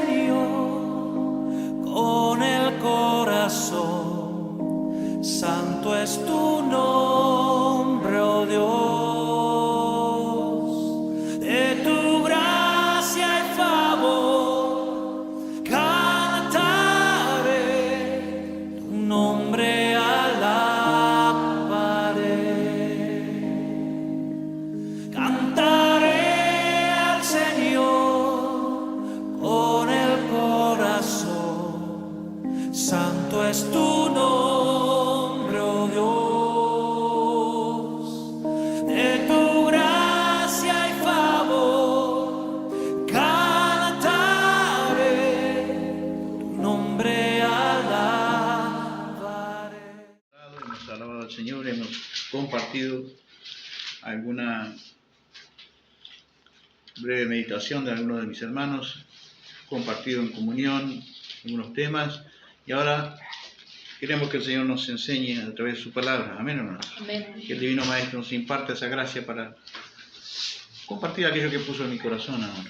Señor con el corazón. Santo es tu nombre, oh Dios. De tu gracia y favor cantaré, tu nombre alabaré. Cantaré al Señor con el corazón. Santo es tu nombre, oh Dios. De tu gracia y favor cantaré, tu nombre alabaré. Hemos alabado al Señor, hemos compartido alguna breve meditación de algunos de mis hermanos, compartido en comunión algunos temas, y ahora queremos que el Señor nos enseñe a través de su palabra. Amén, hermanos. Amén. Que el Divino Maestro nos imparte esa gracia para compartir aquello que puso en mi corazón ahora.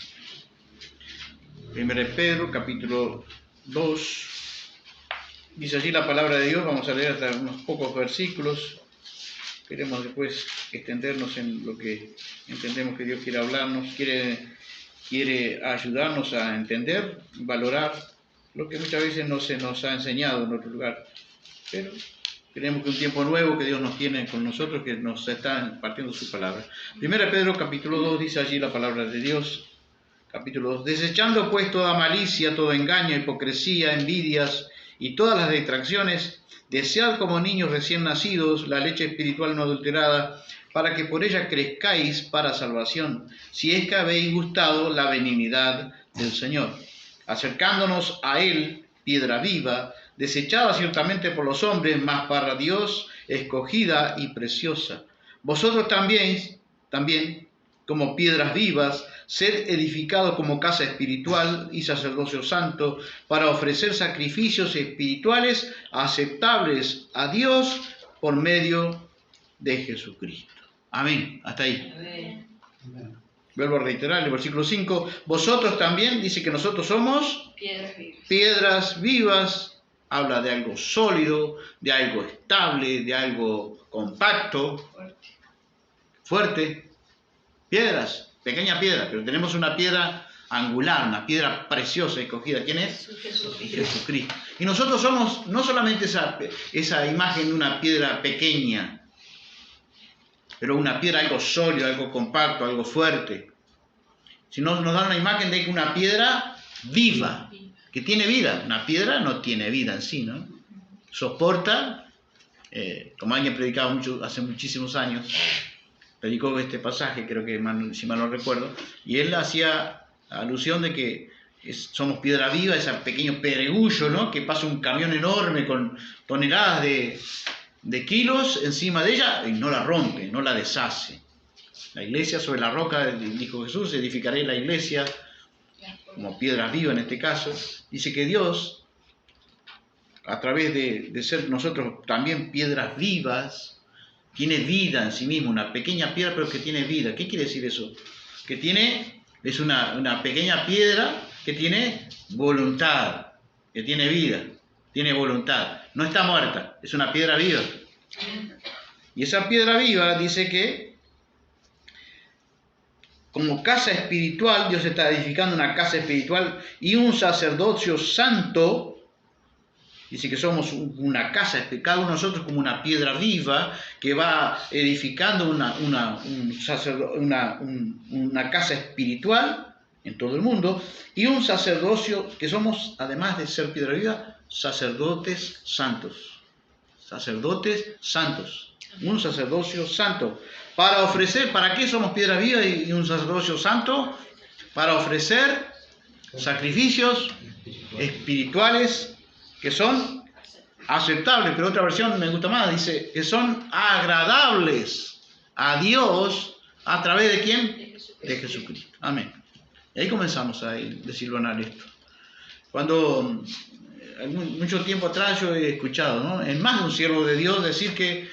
1 Pedro, capítulo 2, dice allí la palabra de Dios. Vamos a leer hasta unos pocos versículos. Queremos después extendernos en lo que entendemos que Dios quiere hablarnos, quiere ayudarnos a entender, valorar lo que muchas veces no se nos ha enseñado en otro lugar. Pero creemos que un tiempo nuevo que Dios nos tiene con nosotros, que nos está impartiendo su palabra. 1 Pedro capítulo 2 dice allí la palabra de Dios, capítulo 2, desechando pues toda malicia, todo engaño, hipocresía, envidias y todas las distracciones, desead como niños recién nacidos la leche espiritual no adulterada, para que por ella crezcáis para salvación, si es que habéis gustado la benignidad del Señor, acercándonos a Él, piedra viva, desechada ciertamente por los hombres, mas para Dios escogida y preciosa. Vosotros también, como piedras vivas, sed edificados como casa espiritual y sacerdocio santo, para ofrecer sacrificios espirituales aceptables a Dios por medio de Jesucristo. Amén. Hasta ahí. Amén. Vuelvo a reiterar el versículo 5. Vosotros también, dice que nosotros somos Piedras vivas. piedras vivas. Habla de algo sólido, de algo estable, de algo compacto, fuerte. Piedras, pequeña piedra, pero tenemos una piedra angular, una piedra preciosa escogida. ¿Quién es? Jesucristo. Y nosotros somos no solamente esa imagen de una piedra pequeña, pero una piedra algo sólido, algo compacto, algo fuerte, sino nos da una imagen de una piedra viva, que tiene vida. Una piedra no tiene vida en sí, ¿no? Soporta, como alguien predicaba hace muchísimos años, predicó este pasaje, creo que si mal no recuerdo, y él hacía alusión de que somos piedra viva, ese pequeño pedregullo, ¿no? Que pasa un camión enorme con toneladas de kilos encima de ella y no la rompe, no la deshace. La iglesia sobre la roca, dijo Jesús, edificaré la iglesia, como piedra viva en este caso. Dice que Dios, a través de ser nosotros también piedras vivas, tiene vida en sí mismo, una pequeña piedra pero que tiene vida. ¿Qué quiere decir eso? Es una pequeña piedra que tiene voluntad, que tiene vida, tiene voluntad. No está muerta, es una piedra viva. Y esa piedra viva dice que como casa espiritual, Dios está edificando una casa espiritual y un sacerdocio santo. Dice que somos una casa, cada uno de nosotros como una piedra viva que va edificando una casa espiritual en todo el mundo, y un sacerdocio que somos, además de ser piedra viva, sacerdotes santos. Sacerdotes santos. Un sacerdocio santo. Para ofrecer, ¿para qué somos piedra viva y un sacerdocio santo? Para ofrecer sacrificios espirituales que son aceptables, pero otra versión me gusta más, dice que son agradables a Dios a través de ¿quién? De Jesucristo. Amén. Y ahí comenzamos a desilvanar esto. Cuando mucho tiempo atrás yo he escuchado, ¿no?, en más de un siervo de Dios decir que,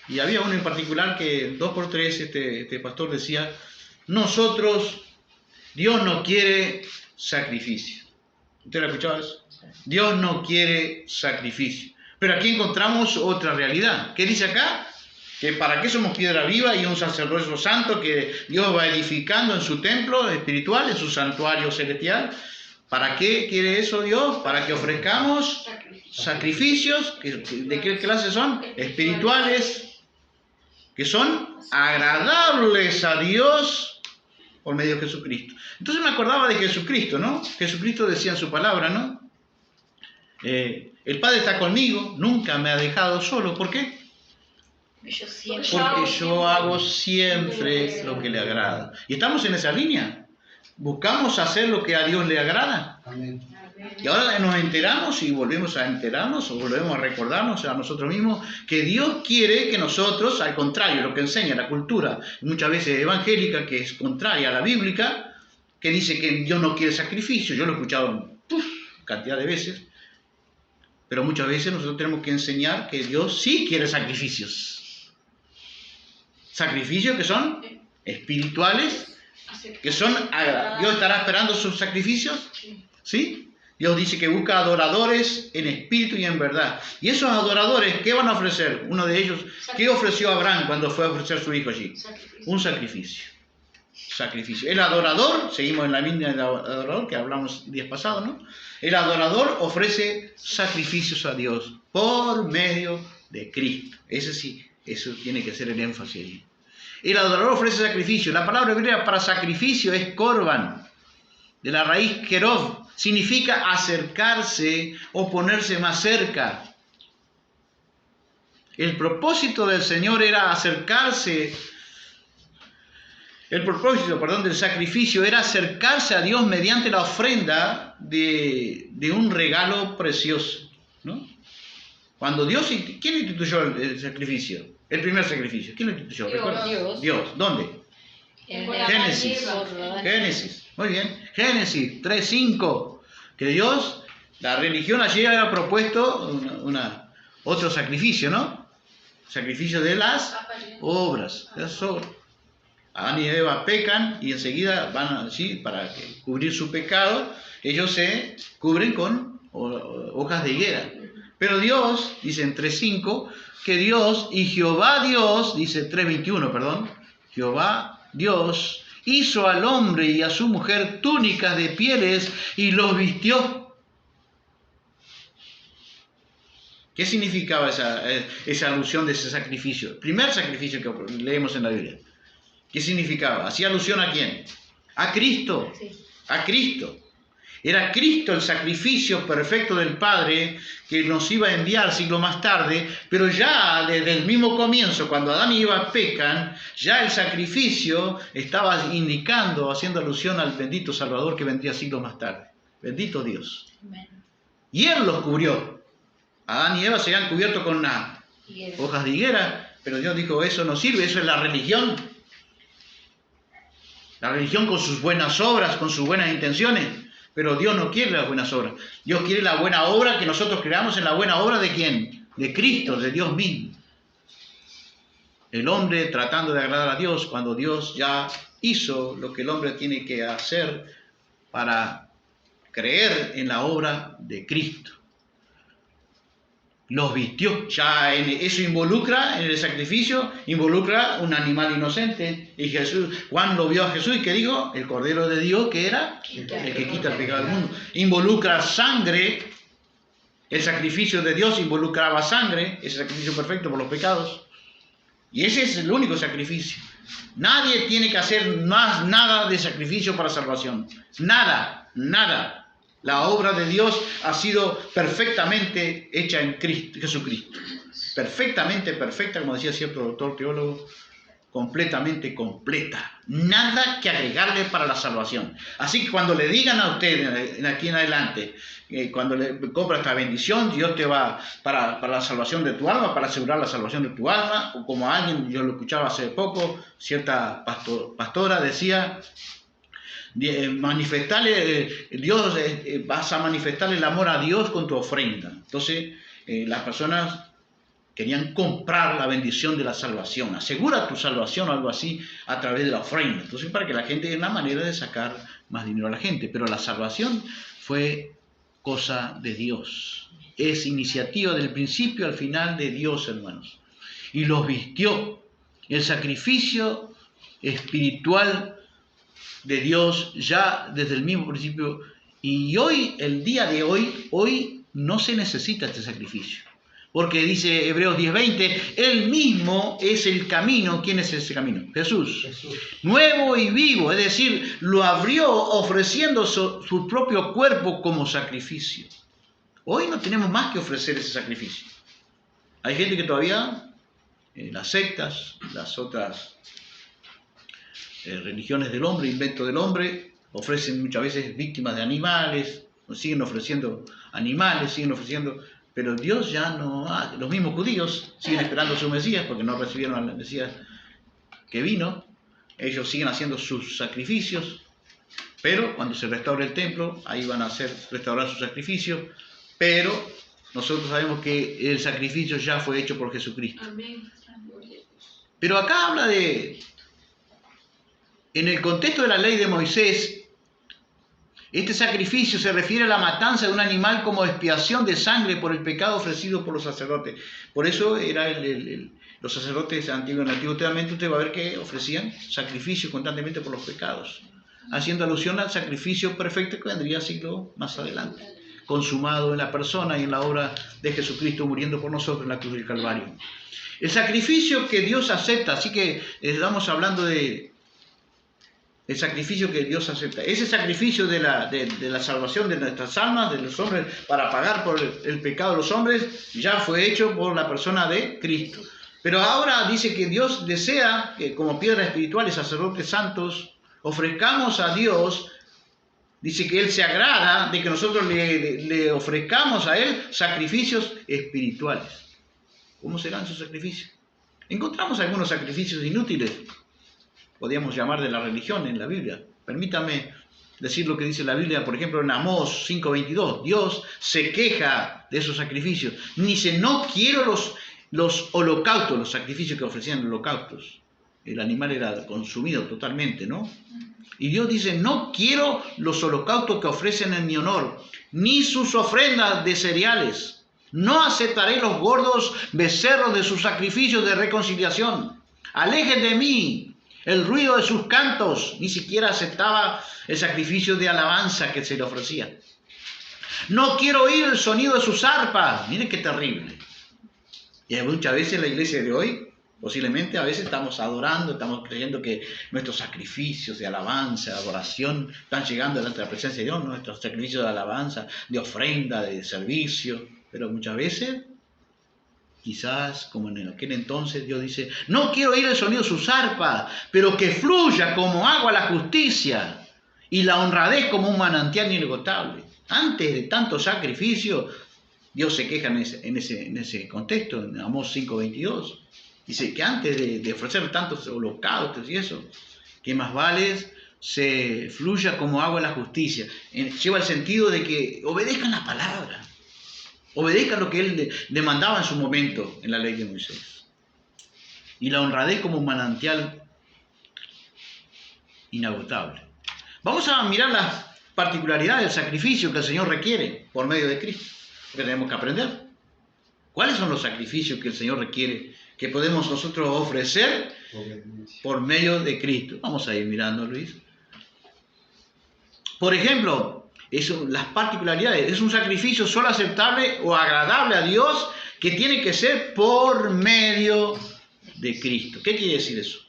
y había uno en particular que 2x3 este pastor decía, Dios no quiere sacrificio. ¿Usted lo ha escuchado eso? Dios no quiere sacrificio. Pero aquí encontramos otra realidad. ¿Qué dice acá? Que para qué somos piedra viva y un sacerdocio santo que Dios va edificando en su templo espiritual, en su santuario celestial. ¿Para qué quiere eso Dios? Para que ofrezcamos sacrificios. ¿De qué clase son? Espirituales, que son agradables a Dios por medio de Jesucristo. Entonces me acordaba de Jesucristo, ¿no? Jesucristo decía en su palabra, ¿no? El Padre está conmigo, nunca me ha dejado solo. ¿Por qué? Porque yo hago siempre lo que le agrada. Y estamos en esa línea. Buscamos hacer lo que a Dios le agrada. Amén. Y ahora nos enteramos y volvemos a enterarnos o volvemos a recordarnos a nosotros mismos que Dios quiere que nosotros, al contrario, lo que enseña la cultura, muchas veces evangélica, que es contraria a la bíblica, que dice que Dios no quiere sacrificio. Yo lo he escuchado cantidad de veces, pero muchas veces nosotros tenemos que enseñar que Dios sí quiere sacrificios. Sacrificios que son espirituales, que son agradables. ¿Dios estará esperando sus sacrificios? ¿Sí? Dios dice que busca adoradores en espíritu y en verdad. Y esos adoradores, ¿qué van a ofrecer? Uno de ellos, ¿qué ofreció Abraham cuando fue a ofrecer su hijo allí? Un sacrificio. Sacrificio. El adorador, seguimos en la línea del adorador que hablamos días pasados, ¿no? El adorador ofrece sacrificios a Dios por medio de Cristo. Ese sí, eso tiene que ser el énfasis allí. El adorador ofrece sacrificio. La palabra hebrea para sacrificio es korban, de la raíz kerov. Significa acercarse o ponerse más cerca. El propósito del Señor era acercarse. El propósito, del sacrificio era acercarse a Dios mediante la ofrenda de un regalo precioso, ¿no? Cuando Dios, ¿quién instituyó el sacrificio? El primer sacrificio. ¿Quién lo instituyó? Dios. Dios. ¿Dónde? Génesis. Génesis. Muy bien. Génesis 3:5. Que Dios, la religión allí había propuesto otro sacrificio, ¿no? Sacrificio de las obras. De las obras. Adán y Eva pecan y enseguida van allí para cubrir su pecado. Ellos se cubren con hojas de higuera. Pero Dios, dice en 3:5, que Dios y Jehová Dios, dice 3:21, perdón, Jehová Dios hizo al hombre y a su mujer túnicas de pieles y los vistió. ¿Qué significaba esa alusión de ese sacrificio? El primer sacrificio que leemos en la Biblia. ¿Qué significaba? ¿Hacía alusión a quién? A Cristo. A Cristo. Era Cristo el sacrificio perfecto del Padre que nos iba a enviar siglo más tarde, pero ya desde el mismo comienzo, cuando Adán y Eva pecan, ya el sacrificio estaba indicando, haciendo alusión al bendito Salvador que vendría siglos más tarde. Bendito Dios. Y Él los cubrió. Adán y Eva se habían cubierto con hojas de higuera, pero Dios dijo, eso no sirve, eso es la religión. La religión con sus buenas obras, con sus buenas intenciones. Pero Dios no quiere las buenas obras. Dios quiere la buena obra que nosotros creamos en la buena obra de ¿quién? De Cristo, de Dios mismo. El hombre tratando de agradar a Dios cuando Dios ya hizo lo que el hombre tiene que hacer para creer en la obra de Cristo. Los vistió. Ya eso involucra, en el sacrificio, involucra un animal inocente. Y Juan lo vio a Jesús y ¿qué dijo? El Cordero de Dios que era el que quita el pecado del mundo. Involucra sangre. El sacrificio de Dios involucraba sangre, ese sacrificio perfecto por los pecados. Y ese es el único sacrificio. Nadie tiene que hacer más nada de sacrificio para salvación. Nada, nada. La obra de Dios ha sido perfectamente hecha en Cristo, Jesucristo. Perfectamente perfecta, como decía cierto doctor teólogo, completamente completa. Nada que agregarle para la salvación. Así que cuando le digan a usted, aquí en adelante, cuando le compra esta bendición, Dios te va para la salvación de tu alma, para asegurar la salvación de tu alma, o como alguien, yo lo escuchaba hace poco, cierta pastora decía, manifestarle Dios, vas a manifestarle el amor a Dios con tu ofrenda. Entonces las personas querían comprar la bendición de la salvación, asegura tu salvación o algo así a través de la ofrenda. Entonces para que la gente tenga una manera de sacar más dinero a la gente, pero la salvación fue cosa de Dios. Es iniciativa del principio al final de Dios, hermanos. Y los vistió. El sacrificio espiritual de Dios ya desde el mismo principio. Y hoy, el día de hoy no se necesita este sacrificio. Porque dice Hebreos 10:20, Él mismo es el camino. ¿Quién es ese camino? Jesús. Nuevo y vivo, es decir, lo abrió ofreciendo su propio cuerpo como sacrificio. Hoy no tenemos más que ofrecer ese sacrificio. Hay gente que todavía, las sectas, las otras religiones del hombre, inventos del hombre, ofrecen muchas veces víctimas de animales, siguen ofreciendo animales, siguen ofreciendo... Pero Dios ya no hace. Los mismos judíos siguen esperando a su Mesías porque no recibieron al Mesías que vino. Ellos siguen haciendo sus sacrificios, pero cuando se restaure el templo, ahí van a restaurar sus sacrificios. Pero nosotros sabemos que el sacrificio ya fue hecho por Jesucristo. Amén. Pero acá habla de, en el contexto de la ley de Moisés, este sacrificio se refiere a la matanza de un animal como expiación de sangre por el pecado ofrecido por los sacerdotes. Por eso era los sacerdotes antiguos, en el Antiguo Testamento, usted va a ver que ofrecían sacrificios constantemente por los pecados, haciendo alusión al sacrificio perfecto que vendría siglo más adelante, consumado en la persona y en la obra de Jesucristo muriendo por nosotros en la cruz del Calvario. El sacrificio que Dios acepta, así que estamos hablando de el sacrificio que Dios acepta. Ese sacrificio de la salvación de nuestras almas, de los hombres, para pagar por el pecado de los hombres, ya fue hecho por la persona de Cristo. Pero ahora dice que Dios desea que como piedras espirituales, sacerdotes santos, ofrezcamos a Dios. Dice que Él se agrada de que nosotros le ofrezcamos a Él sacrificios espirituales. ¿Cómo serán sus sacrificios? Encontramos algunos sacrificios inútiles, podríamos llamar de la religión en la Biblia. Permítame decir lo que dice la Biblia, por ejemplo, en Amós 5:22. Dios se queja de esos sacrificios. Dice, no quiero los holocaustos, los sacrificios que ofrecían holocaustos. El animal era consumido totalmente, ¿no? Y Dios dice, no quiero los holocaustos que ofrecen en mi honor, ni sus ofrendas de cereales. No aceptaré los gordos becerros de sus sacrificios de reconciliación. Alejen de mí el ruido de sus cantos. Ni siquiera aceptaba el sacrificio de alabanza que se le ofrecía. No quiero oír el sonido de sus arpas. Miren qué terrible. Y muchas veces en la iglesia de hoy, posiblemente a veces estamos adorando, estamos creyendo que nuestros sacrificios de alabanza, de adoración, están llegando delante de la presencia de Dios, nuestros sacrificios de alabanza, de ofrenda, de servicio. Pero muchas veces, quizás, como en aquel entonces, Dios dice, no quiero oír el sonido de sus arpas, pero que fluya como agua la justicia y la honradez como un manantial inagotable. Antes de tanto sacrificio, Dios se queja en ese contexto, en Amós 5:22. Dice que antes de ofrecer tantos holocaustos y eso, que más vale se fluya como agua la justicia. Lleva el sentido de que obedezcan la palabra. Obedezcan lo que Él demandaba en su momento en la ley de Moisés. Y la honradez como un manantial inagotable. Vamos a mirar las particularidades del sacrificio que el Señor requiere por medio de Cristo. Porque tenemos que aprender. ¿Cuáles son los sacrificios que el Señor requiere que podemos nosotros ofrecer por medio de Cristo? Vamos a ir mirando, Luis. Por ejemplo, las particularidades. Es un sacrificio solo aceptable o agradable a Dios que tiene que ser por medio de Cristo. ¿Qué quiere decir eso?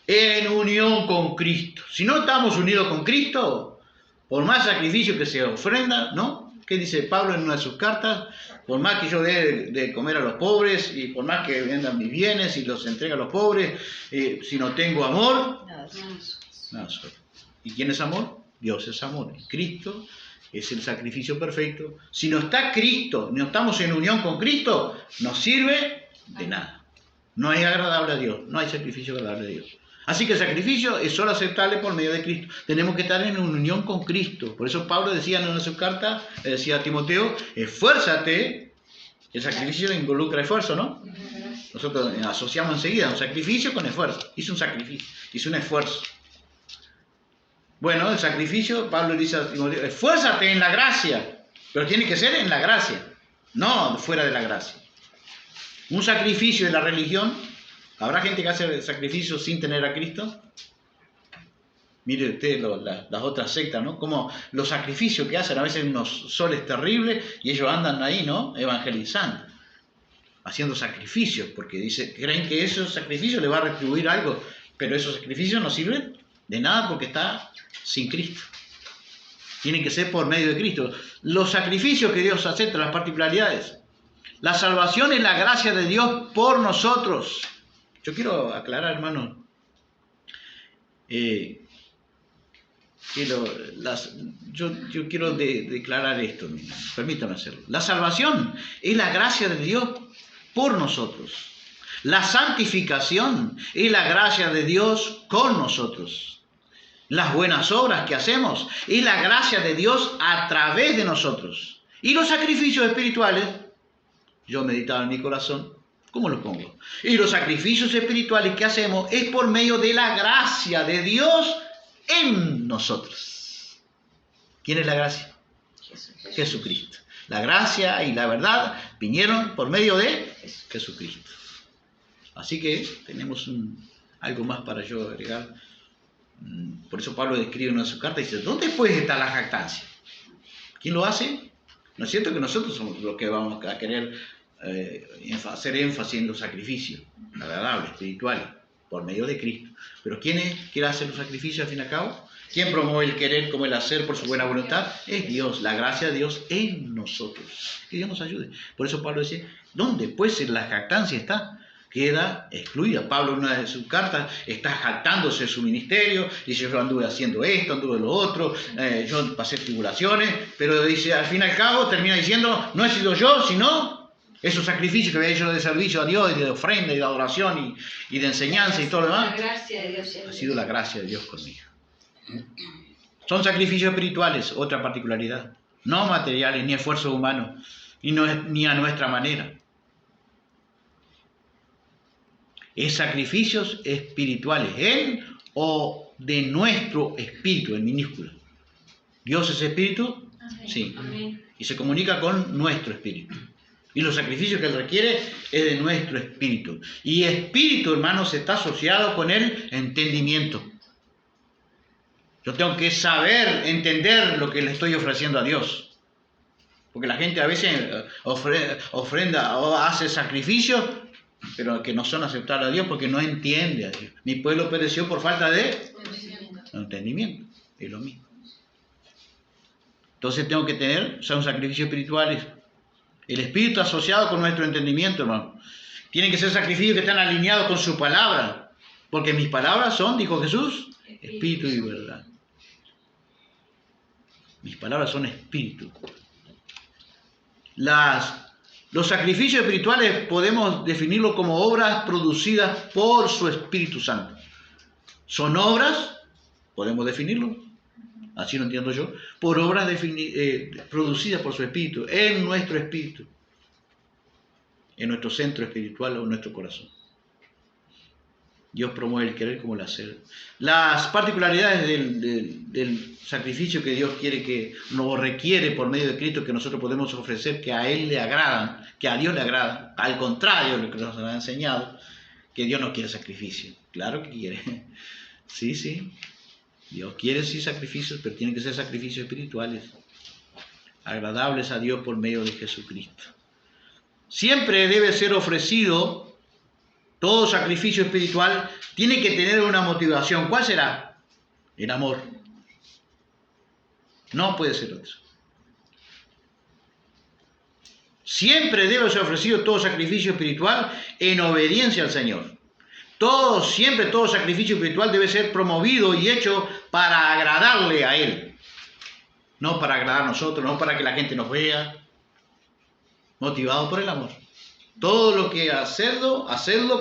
En unión con Cristo. Si no estamos unidos con Cristo, por más sacrificio que se ofrenda, ¿no? ¿Qué dice Pablo en una de sus cartas? Por más que yo dé de comer a los pobres y por más que vendan mis bienes y los entregue a los pobres, si no tengo amor, nada soy. ¿Y quién es amor? Dios es amor. Cristo es el sacrificio perfecto. Si no está Cristo, no estamos en unión con Cristo, no sirve de nada. No es agradable a Dios, no hay sacrificio agradable a Dios. Así que el sacrificio es solo aceptable por medio de Cristo. Tenemos que estar en unión con Cristo. Por eso Pablo decía en una de sus cartas, le decía a Timoteo, esfuérzate. El sacrificio involucra esfuerzo, ¿no? Nosotros asociamos enseguida un sacrificio con esfuerzo. Hizo un sacrificio, hizo un esfuerzo. Bueno, el sacrificio, Pablo dice a Timoteo, esfuérzate en la gracia Pero tiene que ser en la gracia, no fuera de la gracia. Un sacrificio de la religión, ¿habrá gente que hace sacrificios sin tener a Cristo? Mire usted las otras sectas, ¿no? Como los sacrificios que hacen, a veces unos soles terribles, y ellos andan ahí, ¿no? Evangelizando, haciendo sacrificios, porque creen que esos sacrificios le va a retribuir algo, pero esos sacrificios no sirven de nada porque está sin Cristo. Tienen que ser por medio de Cristo. Los sacrificios que Dios acepta, las particularidades. La salvación es la gracia de Dios por nosotros. Yo quiero aclarar, hermano, yo quiero declarar esto, permítame hacerlo. La salvación es la gracia de Dios por nosotros. La santificación es la gracia de Dios con nosotros. Las buenas obras que hacemos es la gracia de Dios a través de nosotros. Y los sacrificios espirituales, yo meditaba en mi corazón, ¿cómo lo pongo? Y los sacrificios espirituales que hacemos es por medio de la gracia de Dios en nosotros. ¿Quién es la gracia? Jesucristo. La gracia y la verdad vinieron por medio de Jesucristo. Así que tenemos algo más para yo agregar. Por eso Pablo describe en una de sus cartas y dice, ¿dónde pues está la jactancia? ¿Quién lo hace? ¿No es cierto que nosotros somos los que vamos a querer hacer énfasis en los sacrificios agradables, espirituales, por medio de Cristo? Pero ¿quién hace los sacrificios al fin y al cabo? ¿Quién promueve el querer como el hacer por su buena voluntad? Es Dios, la gracia de Dios en nosotros. Que Dios nos ayude. Por eso Pablo dice, ¿dónde pues la jactancia está? Queda excluida. Pablo en una de sus cartas está jactándose de su ministerio, dice yo anduve haciendo esto, anduve lo otro, yo pasé tribulaciones, pero dice al fin y al cabo termina diciendo, no he sido yo, sino esos sacrificios que había hecho de servicio a Dios, y de ofrenda, y de adoración, y de enseñanza y todo lo demás. La gracia de Dios ha sido la gracia de Dios conmigo. Son sacrificios espirituales, otra particularidad, no materiales, ni esfuerzos humanos, ni a nuestra manera. Es sacrificios espirituales, en o de nuestro espíritu, en minúscula. Dios es espíritu, sí, y se comunica con nuestro espíritu. Y los sacrificios que Él requiere es de nuestro espíritu. Y espíritu, hermanos, está asociado con el entendimiento. Yo tengo que saber, entender lo que le estoy ofreciendo a Dios. Porque la gente a veces ofrenda o hace sacrificios, pero que no son aceptables a Dios porque no entiende a Dios. Mi pueblo pereció por falta de entendimiento. Es lo mismo. Entonces tengo que tener, son sacrificios espirituales. El espíritu asociado con nuestro entendimiento, hermano. Tienen que ser sacrificios que están alineados con su palabra. Porque mis palabras son, dijo Jesús, espíritu y verdad. Mis palabras son espíritu. Los sacrificios espirituales podemos definirlos como obras producidas por su Espíritu Santo. Son obras, podemos definirlo, así lo entiendo yo, por obras producidas por su Espíritu, en nuestro espíritu, en nuestro centro espiritual o en nuestro corazón. Dios promueve el querer como el hacer. Las particularidades del sacrificio que Dios quiere que nos requiere por medio de Cristo, que nosotros podemos ofrecer, que a Él le agradan, que a Dios le agradan, al contrario de lo que nos ha enseñado, que Dios no quiere sacrificio. Claro que quiere. Sí. Dios quiere sí sacrificios, pero tienen que ser sacrificios espirituales, agradables a Dios por medio de Jesucristo. Siempre debe ser ofrecido. Todo sacrificio espiritual tiene que tener una motivación. ¿Cuál será? El amor. No puede ser otro. Siempre debe ser ofrecido todo sacrificio espiritual en obediencia al Señor. Siempre todo sacrificio espiritual debe ser promovido y hecho para agradarle a Él. No para agradar a nosotros, no para que la gente nos vea. Motivado por el amor. Todo lo que hacerlo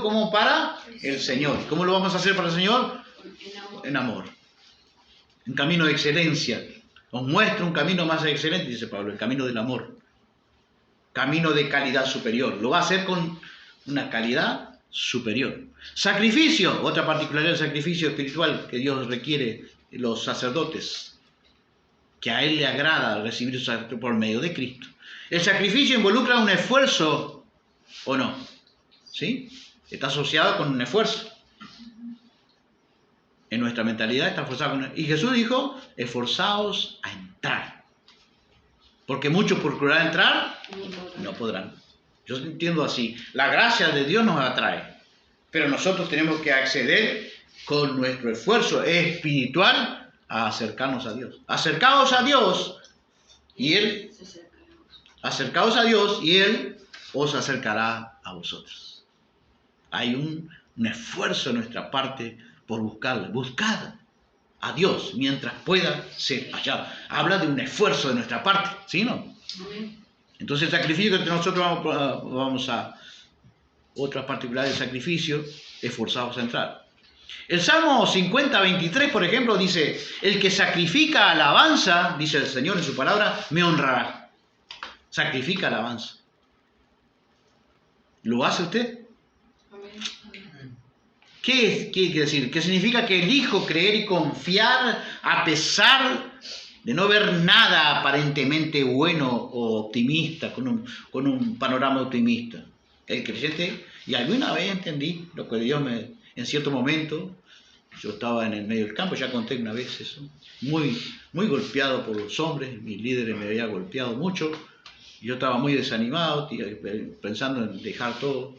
como para el Señor. ¿Cómo lo vamos a hacer para el Señor? En amor. En camino de excelencia. Nos muestra un camino más excelente, dice Pablo, el camino del amor. Camino de calidad superior. Lo va a hacer con una calidad superior. Sacrificio, otra particularidad del sacrificio espiritual que Dios requiere de los sacerdotes. que a Él le agrada recibir su sacrificio por medio de Cristo. El sacrificio involucra un esfuerzo, ¿o no? ¿Sí? Está asociado con un esfuerzo. En nuestra mentalidad está forzado con... Y Jesús dijo, esforzaos a entrar. Porque muchos por procurar entrar, no podrán. Yo entiendo así. La gracia de Dios nos atrae. Pero nosotros tenemos que acceder con nuestro esfuerzo espiritual a acercarnos a Dios. Acercaos a Dios y Él... Acercaos a Dios y Él os acercará a vosotros. Hay un esfuerzo de nuestra parte por buscarle. Buscad a Dios mientras pueda ser hallado. Habla de un esfuerzo de nuestra parte, ¿sí o no? Entonces el sacrificio que nosotros vamos a otras particulares del sacrificio, esforzados a entrar. El Salmo 50, 23, por ejemplo, dice, el que sacrifica alabanza, dice el Señor en su palabra, me honrará. Sacrifica alabanza. ¿Lo hace usted? ¿Qué quiere decir? Que significa que elijo creer y confiar a pesar de no ver nada aparentemente bueno o optimista, con un panorama optimista. El creyente, y alguna vez entendí lo que Dios me, en cierto momento, yo estaba en el medio del campo, ya conté una vez eso, muy golpeado por los hombres, mis líderes me habían golpeado mucho, yo estaba muy desanimado, pensando en dejar todo.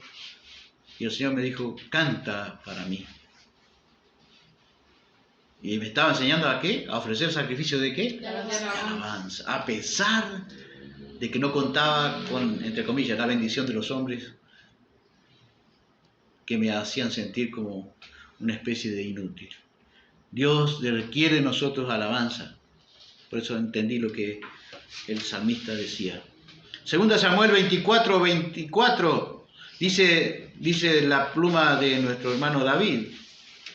Y el Señor me dijo, canta para mí. Y me estaba enseñando a qué, a ofrecer sacrificio de qué, de alabanza. A pesar de que no contaba con, entre comillas, la bendición de los hombres, que me hacían sentir como una especie de inútil. Dios requiere de nosotros alabanza. Por eso entendí lo que el salmista decía. 2 Samuel 24, 24, dice la pluma de nuestro hermano David.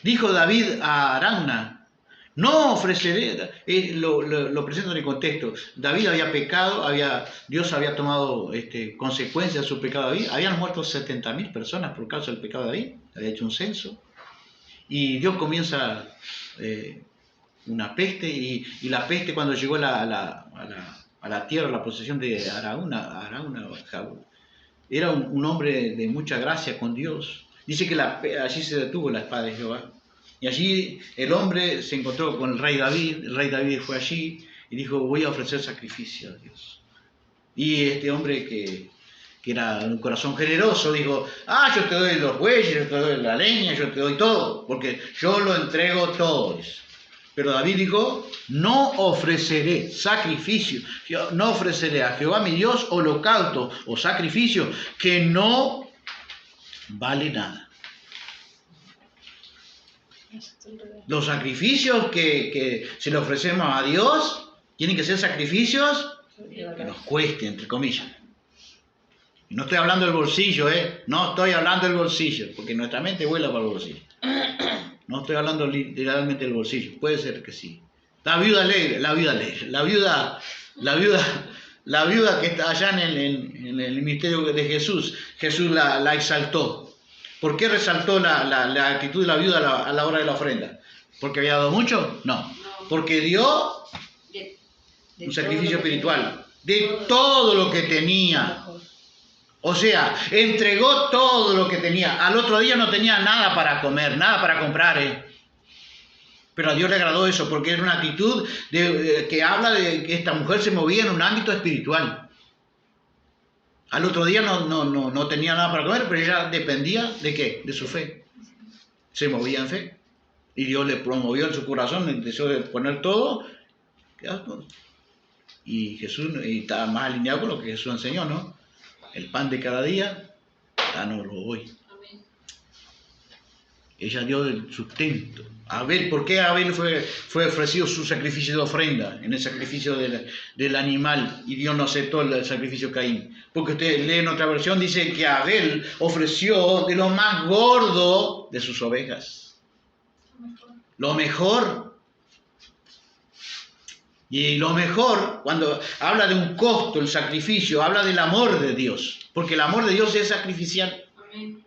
Dijo David a Arauna, no ofreceré, lo presento en el contexto, David había pecado, Dios había tomado consecuencias de su pecado de David, habían muerto 70.000 personas por causa del pecado de David, había hecho un censo, y Dios comienza una peste, y la peste cuando llegó a la tierra, a la posesión de Arauna era un hombre de mucha gracia con Dios. Dice que allí se detuvo la espada de Jehová. Y allí el hombre se encontró con el rey David fue allí y dijo, voy a ofrecer sacrificio a Dios. Y este hombre que era un corazón generoso, dijo, yo te doy los bueyes, yo te doy la leña, yo te doy todo, porque yo lo entrego todo. Pero David dijo, no ofreceré sacrificio, no ofreceré a Jehová mi Dios holocausto o sacrificio que no vale nada. Los sacrificios que se le ofrecemos a Dios tienen que ser sacrificios que nos cuesten, entre comillas. Y no estoy hablando del bolsillo, no estoy hablando del bolsillo, porque nuestra mente vuela para el bolsillo. No estoy hablando literalmente del bolsillo, puede ser que sí. La viuda alegre, la viuda que está allá en el ministerio de Jesús la exaltó. ¿Por qué resaltó la actitud de la viuda a la hora de la ofrenda? ¿Porque había dado mucho? No. Porque dio un sacrificio espiritual de todo lo que tenía. O sea, entregó todo lo que tenía. Al otro día no tenía nada para comer, nada para comprar. Pero a Dios le agradó eso, porque era una actitud que habla de que esta mujer se movía en un ámbito espiritual. Al otro día no tenía nada para comer, pero ella dependía ¿de qué? De su fe. Se movía en fe. Y Dios le promovió en su corazón el deseo de poner todo. Y Jesús estaba más alineado con lo que Jesús enseñó, ¿no? El pan de cada día, danoslo hoy. Ella dio el sustento. Abel, ¿por qué Abel fue ofrecido su sacrificio de ofrenda en el sacrificio del animal y Dios no aceptó el sacrificio de Caín? Porque usted lee en otra versión, dice que Abel ofreció de lo más gordo de sus ovejas. Lo mejor. Y lo mejor, cuando habla de un costo, el sacrificio, habla del amor de Dios. Porque el amor de Dios es sacrificial. Amén.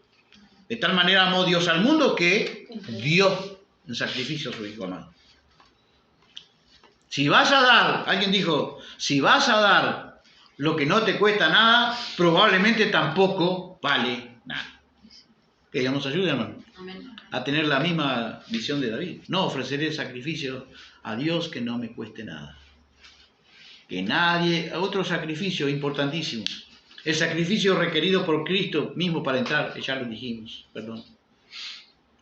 De tal manera amó Dios al mundo que dio en sacrificio a su Hijo amado. Si vas a dar, alguien dijo, si vas a dar lo que no te cuesta nada, probablemente tampoco vale nada. Que Dios nos ayude, hermano, a tener la misma visión de David. No ofreceré sacrificio a Dios que no me cueste nada. Que nadie, otro sacrificio importantísimo, el sacrificio requerido por Cristo mismo para entrar, ya lo dijimos, perdón.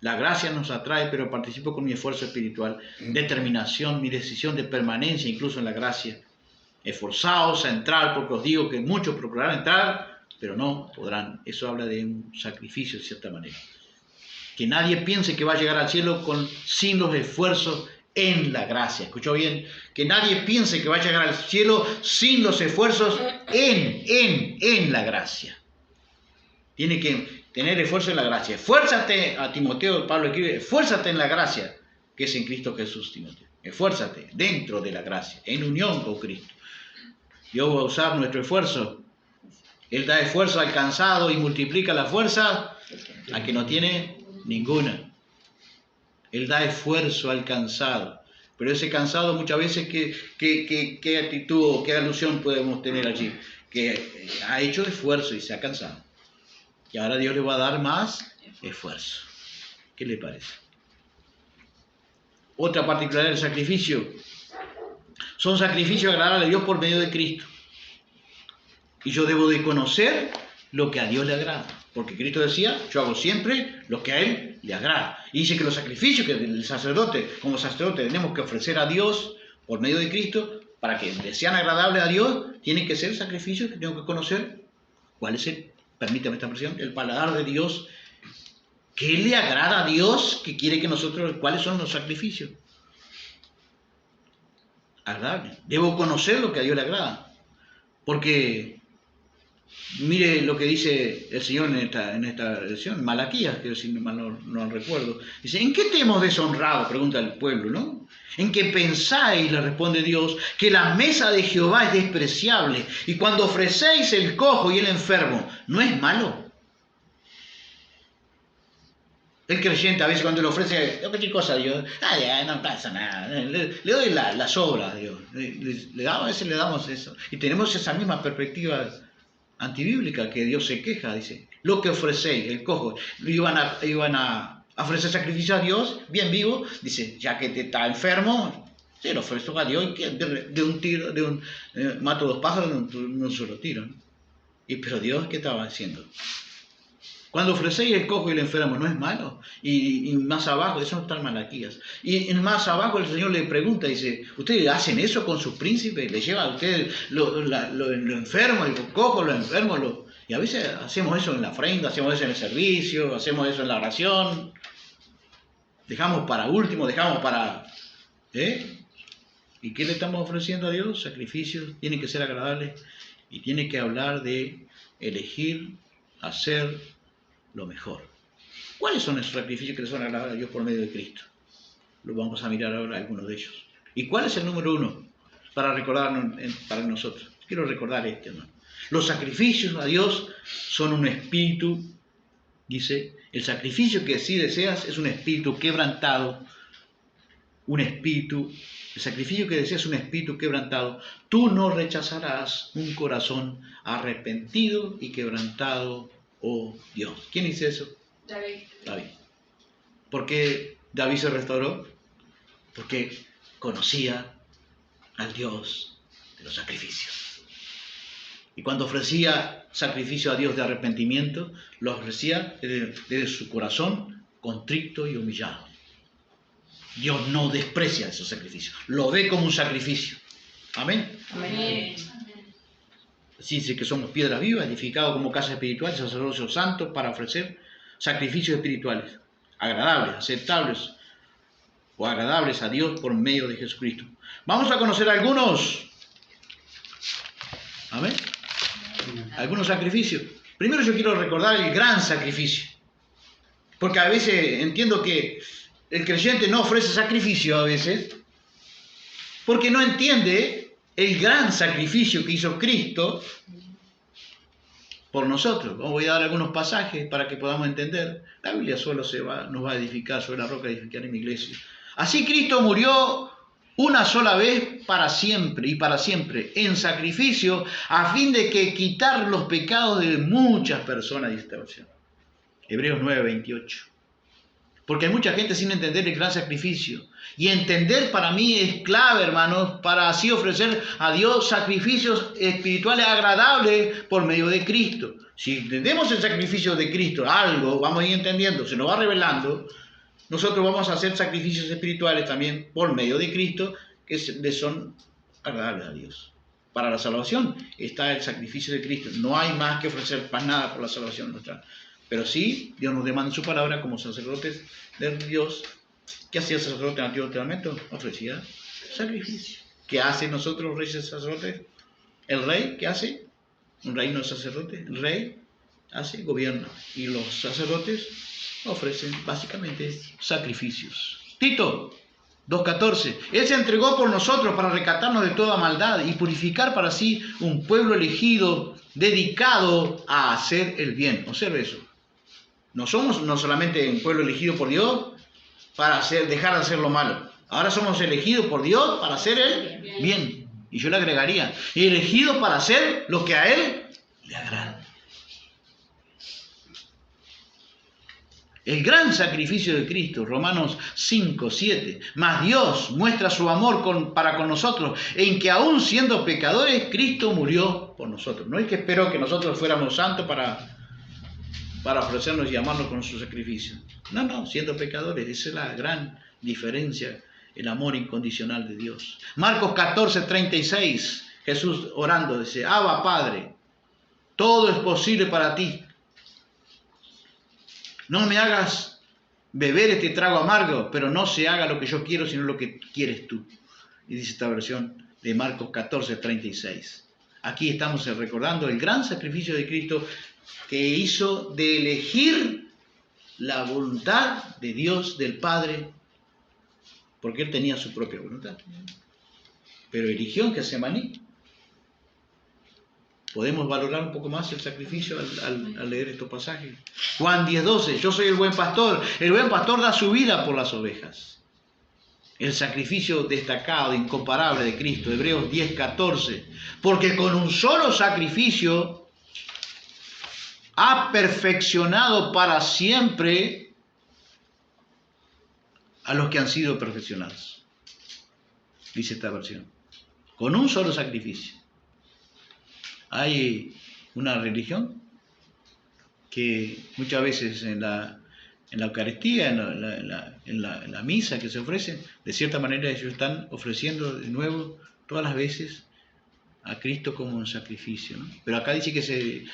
La gracia nos atrae, pero participo con mi esfuerzo espiritual, determinación, mi decisión de permanencia incluso en la gracia. Esforzaos a entrar, porque os digo que muchos procurarán entrar, pero no podrán. Eso habla de un sacrificio de cierta manera. Que nadie piense que va a llegar al cielo sin los esfuerzos en la gracia. ¿Escuchó bien? Que nadie piense que va a llegar al cielo sin los esfuerzos en la gracia. Tiene que tener esfuerzo en la gracia. Esfuérzate, a Timoteo, Pablo escribe, esfuérzate en la gracia que es en Cristo Jesús, Timoteo. Esfuérzate dentro de la gracia, en unión con Cristo. Dios va a usar nuestro esfuerzo. Él da esfuerzo al cansado y multiplica la fuerza al que no tiene ninguna. Él da esfuerzo al cansado. Pero ese cansado muchas veces, ¿qué actitud o qué alusión podemos tener allí? Que ha hecho esfuerzo y se ha cansado. Y ahora Dios le va a dar más esfuerzo. ¿Qué le parece? Otra particularidad del sacrificio. Son sacrificios agradables a Dios por medio de Cristo. Y yo debo de conocer lo que a Dios le agrada. Porque Cristo decía, yo hago siempre lo que a Él le agrada. Y dice que los sacrificios que el sacerdote, como sacerdote, tenemos que ofrecer a Dios por medio de Cristo, para que le sean agradables a Dios, tienen que ser sacrificios que tengo que conocer cuál es permítame esta expresión, el paladar de Dios. ¿Qué le agrada a Dios que quiere que nosotros, cuáles son los sacrificios? Agradable. Debo conocer lo que a Dios le agrada. Porque mire lo que dice el Señor en esta lección, Malaquías, que si mal no recuerdo. Dice, ¿en qué te hemos deshonrado? Pregunta el pueblo, ¿no? En que pensáis, le responde Dios, que la mesa de Jehová es despreciable, y cuando ofrecéis el cojo y el enfermo, ¿no es malo? El creyente a veces cuando le ofrece cualquier cosa a Dios, no pasa nada, le doy la sobra a Dios, a veces le damos eso. Y tenemos esa misma perspectiva antibíblica que Dios se queja, dice, lo que ofrecéis, el cojo, iban a ofrecer sacrificio a Dios, bien vivo, dice, ya que te está enfermo, se lo ofrezco a Dios y de un tiro, mato dos pájaros de un solo tiro, ¿no? Pero Dios, ¿qué estaba haciendo? Cuando ofrecéis el cojo y el enfermo, ¿no es malo? Y más abajo, eso está en Malaquías. Y más abajo el Señor le pregunta, dice, ¿ustedes hacen eso con sus príncipes? ¿Le llevan a ustedes lo enfermo, el cojo, lo enfermo? Y a veces hacemos eso en la ofrenda, hacemos eso en el servicio, hacemos eso en la oración. Dejamos para último, dejamos para... ¿Y qué le estamos ofreciendo a Dios? Sacrificios, tienen que ser agradables y tiene que hablar de elegir, hacer lo mejor. ¿Cuáles son esos sacrificios que le son agradables a Dios por medio de Cristo? Lo vamos a mirar ahora algunos de ellos. ¿Y cuál es el número uno para recordarnos para nosotros? Quiero recordar hermano. Los sacrificios a Dios son un espíritu, dice, el sacrificio que sí deseas es un espíritu quebrantado, el sacrificio que deseas es un espíritu quebrantado. Tú no rechazarás un corazón arrepentido y quebrantado, oh Dios. ¿Quién dice eso? David. ¿Por qué David se restauró? Porque conocía al Dios de los sacrificios. Y cuando ofrecía sacrificio a Dios de arrepentimiento, lo ofrecía desde su corazón contrito y humillado. Dios no desprecia esos sacrificios, lo ve como un sacrificio. Amén. Amén. Así dice que somos piedras vivas, edificados como casa espiritual, sacerdocio santo, para ofrecer sacrificios espirituales, agradables, aceptables o agradables a Dios por medio de Jesucristo. Vamos a conocer algunos. Amén. Algunos sacrificios. Primero yo quiero recordar el gran sacrificio. Porque a veces entiendo que el creyente no ofrece sacrificio a veces porque no entiende el gran sacrificio que hizo Cristo por nosotros. Voy a dar algunos pasajes para que podamos entender. La Biblia solo nos va a edificar, sobre la roca edificar en mi iglesia. Así Cristo murió una sola vez para siempre y para siempre, en sacrificio, a fin de que quitar los pecados de muchas personas, dice esta versión. Hebreos 9:28. Porque hay mucha gente sin entender el gran sacrificio. Y entender para mí es clave, hermanos, para así ofrecer a Dios sacrificios espirituales agradables por medio de Cristo. Si entendemos el sacrificio de Cristo, algo, vamos a ir entendiendo, se nos va revelando, nosotros vamos a hacer sacrificios espirituales también por medio de Cristo que le son agradables a Dios. Para la salvación está el sacrificio de Cristo. No hay más que ofrecer para nada por la salvación nuestra. Pero sí, Dios nos demanda en su palabra como sacerdotes de Dios. ¿Qué hacía el sacerdote en el Antiguo Testamento? Ofrecía sacrificio. ¿Qué hacen nosotros los reyes sacerdotes? ¿El rey qué hace? Un rey no es sacerdote. El rey gobierna. Y los sacerdotes ofrecen básicamente sacrificios. Tito 2:14. Él se entregó por nosotros para rescatarnos de toda maldad y purificar para sí un pueblo elegido, dedicado a hacer el bien. Observe eso. No somos no solamente un pueblo elegido por Dios para dejar de hacer lo malo. Ahora somos elegidos por Dios para hacer el bien. Y yo le agregaría, elegidos para hacer lo que a Él le agrada. El gran sacrificio de Cristo, Romanos 5:7. Mas Dios muestra su amor para con nosotros, en que aún siendo pecadores, Cristo murió por nosotros. No es que esperó que nosotros fuéramos santos para ofrecernos y amarnos con su sacrificio. No, siendo pecadores. Esa es la gran diferencia, el amor incondicional de Dios. Marcos 14:36, Jesús orando dice, Abba Padre, todo es posible para ti. No me hagas beber este trago amargo, pero no se haga lo que yo quiero, sino lo que quieres tú. Y dice esta versión de Marcos 14:36. Aquí estamos recordando el gran sacrificio de Cristo que hizo de elegir la voluntad de Dios, del Padre, porque Él tenía su propia voluntad. Pero eligió en Getsemaní. Podemos valorar un poco más el sacrificio al leer estos pasajes. Juan 10:12, yo soy el buen pastor da su vida por las ovejas. El sacrificio destacado, incomparable de Cristo. Hebreos 10:14, porque con un solo sacrificio ha perfeccionado para siempre a los que han sido perfeccionados. Dice esta versión. Con un solo sacrificio. Hay una religión que muchas veces en la Eucaristía, en la misa que se ofrece, de cierta manera ellos están ofreciendo de nuevo todas las veces a Cristo como un sacrificio, ¿no? Pero acá dice que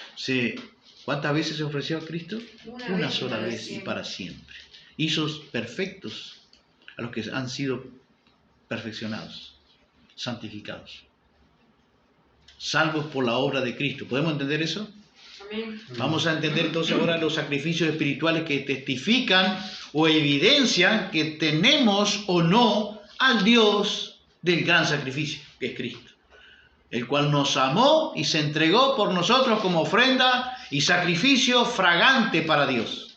¿cuántas veces se ofreció a Cristo? Una sola vez y para siempre. Hizo perfectos a los que han sido perfeccionados, santificados, salvos por la obra de Cristo. ¿Podemos entender eso? Amén. Vamos a entender entonces ahora los sacrificios espirituales que testifican o evidencian que tenemos o no al Dios del gran sacrificio, que es Cristo, el cual nos amó y se entregó por nosotros como ofrenda y sacrificio fragante para Dios.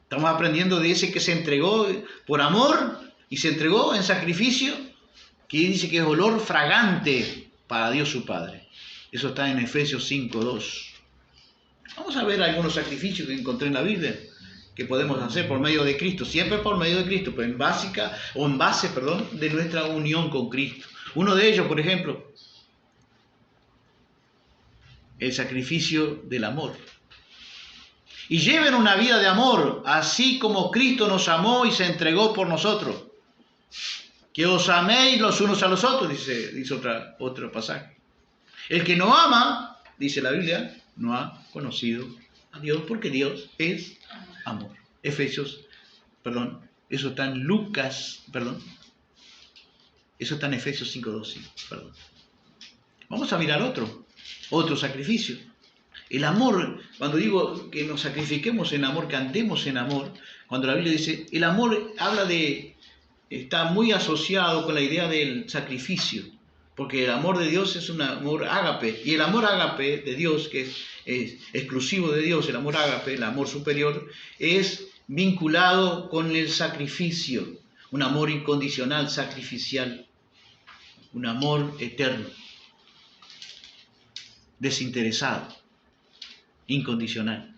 Estamos aprendiendo de ese que se entregó por amor y se entregó en sacrificio, que dice que es olor fragante para Dios su Padre. Eso está en Efesios 5:2. Vamos a ver algunos sacrificios que encontré en la Biblia que podemos hacer por medio de Cristo, siempre por medio de Cristo, pero en base de nuestra unión con Cristo. Uno de ellos, por ejemplo, el sacrificio del amor. Y lleven una vida de amor, así como Cristo nos amó y se entregó por nosotros. Que os améis los unos a los otros, dice otro pasaje. El que no ama, dice la Biblia, no ha conocido a Dios, porque Dios es amor. Eso está en eso está en Efesios 5:12, Vamos a mirar otro sacrificio. El amor, cuando digo que nos sacrifiquemos en amor, que andemos en amor, cuando la Biblia dice, el amor está muy asociado con la idea del sacrificio, porque el amor de Dios es un amor ágape, y el amor ágape de Dios, que es exclusivo de Dios, el amor ágape, el amor superior, es vinculado con el sacrificio. un amor incondicional, sacrificial, un amor eterno, desinteresado, incondicional.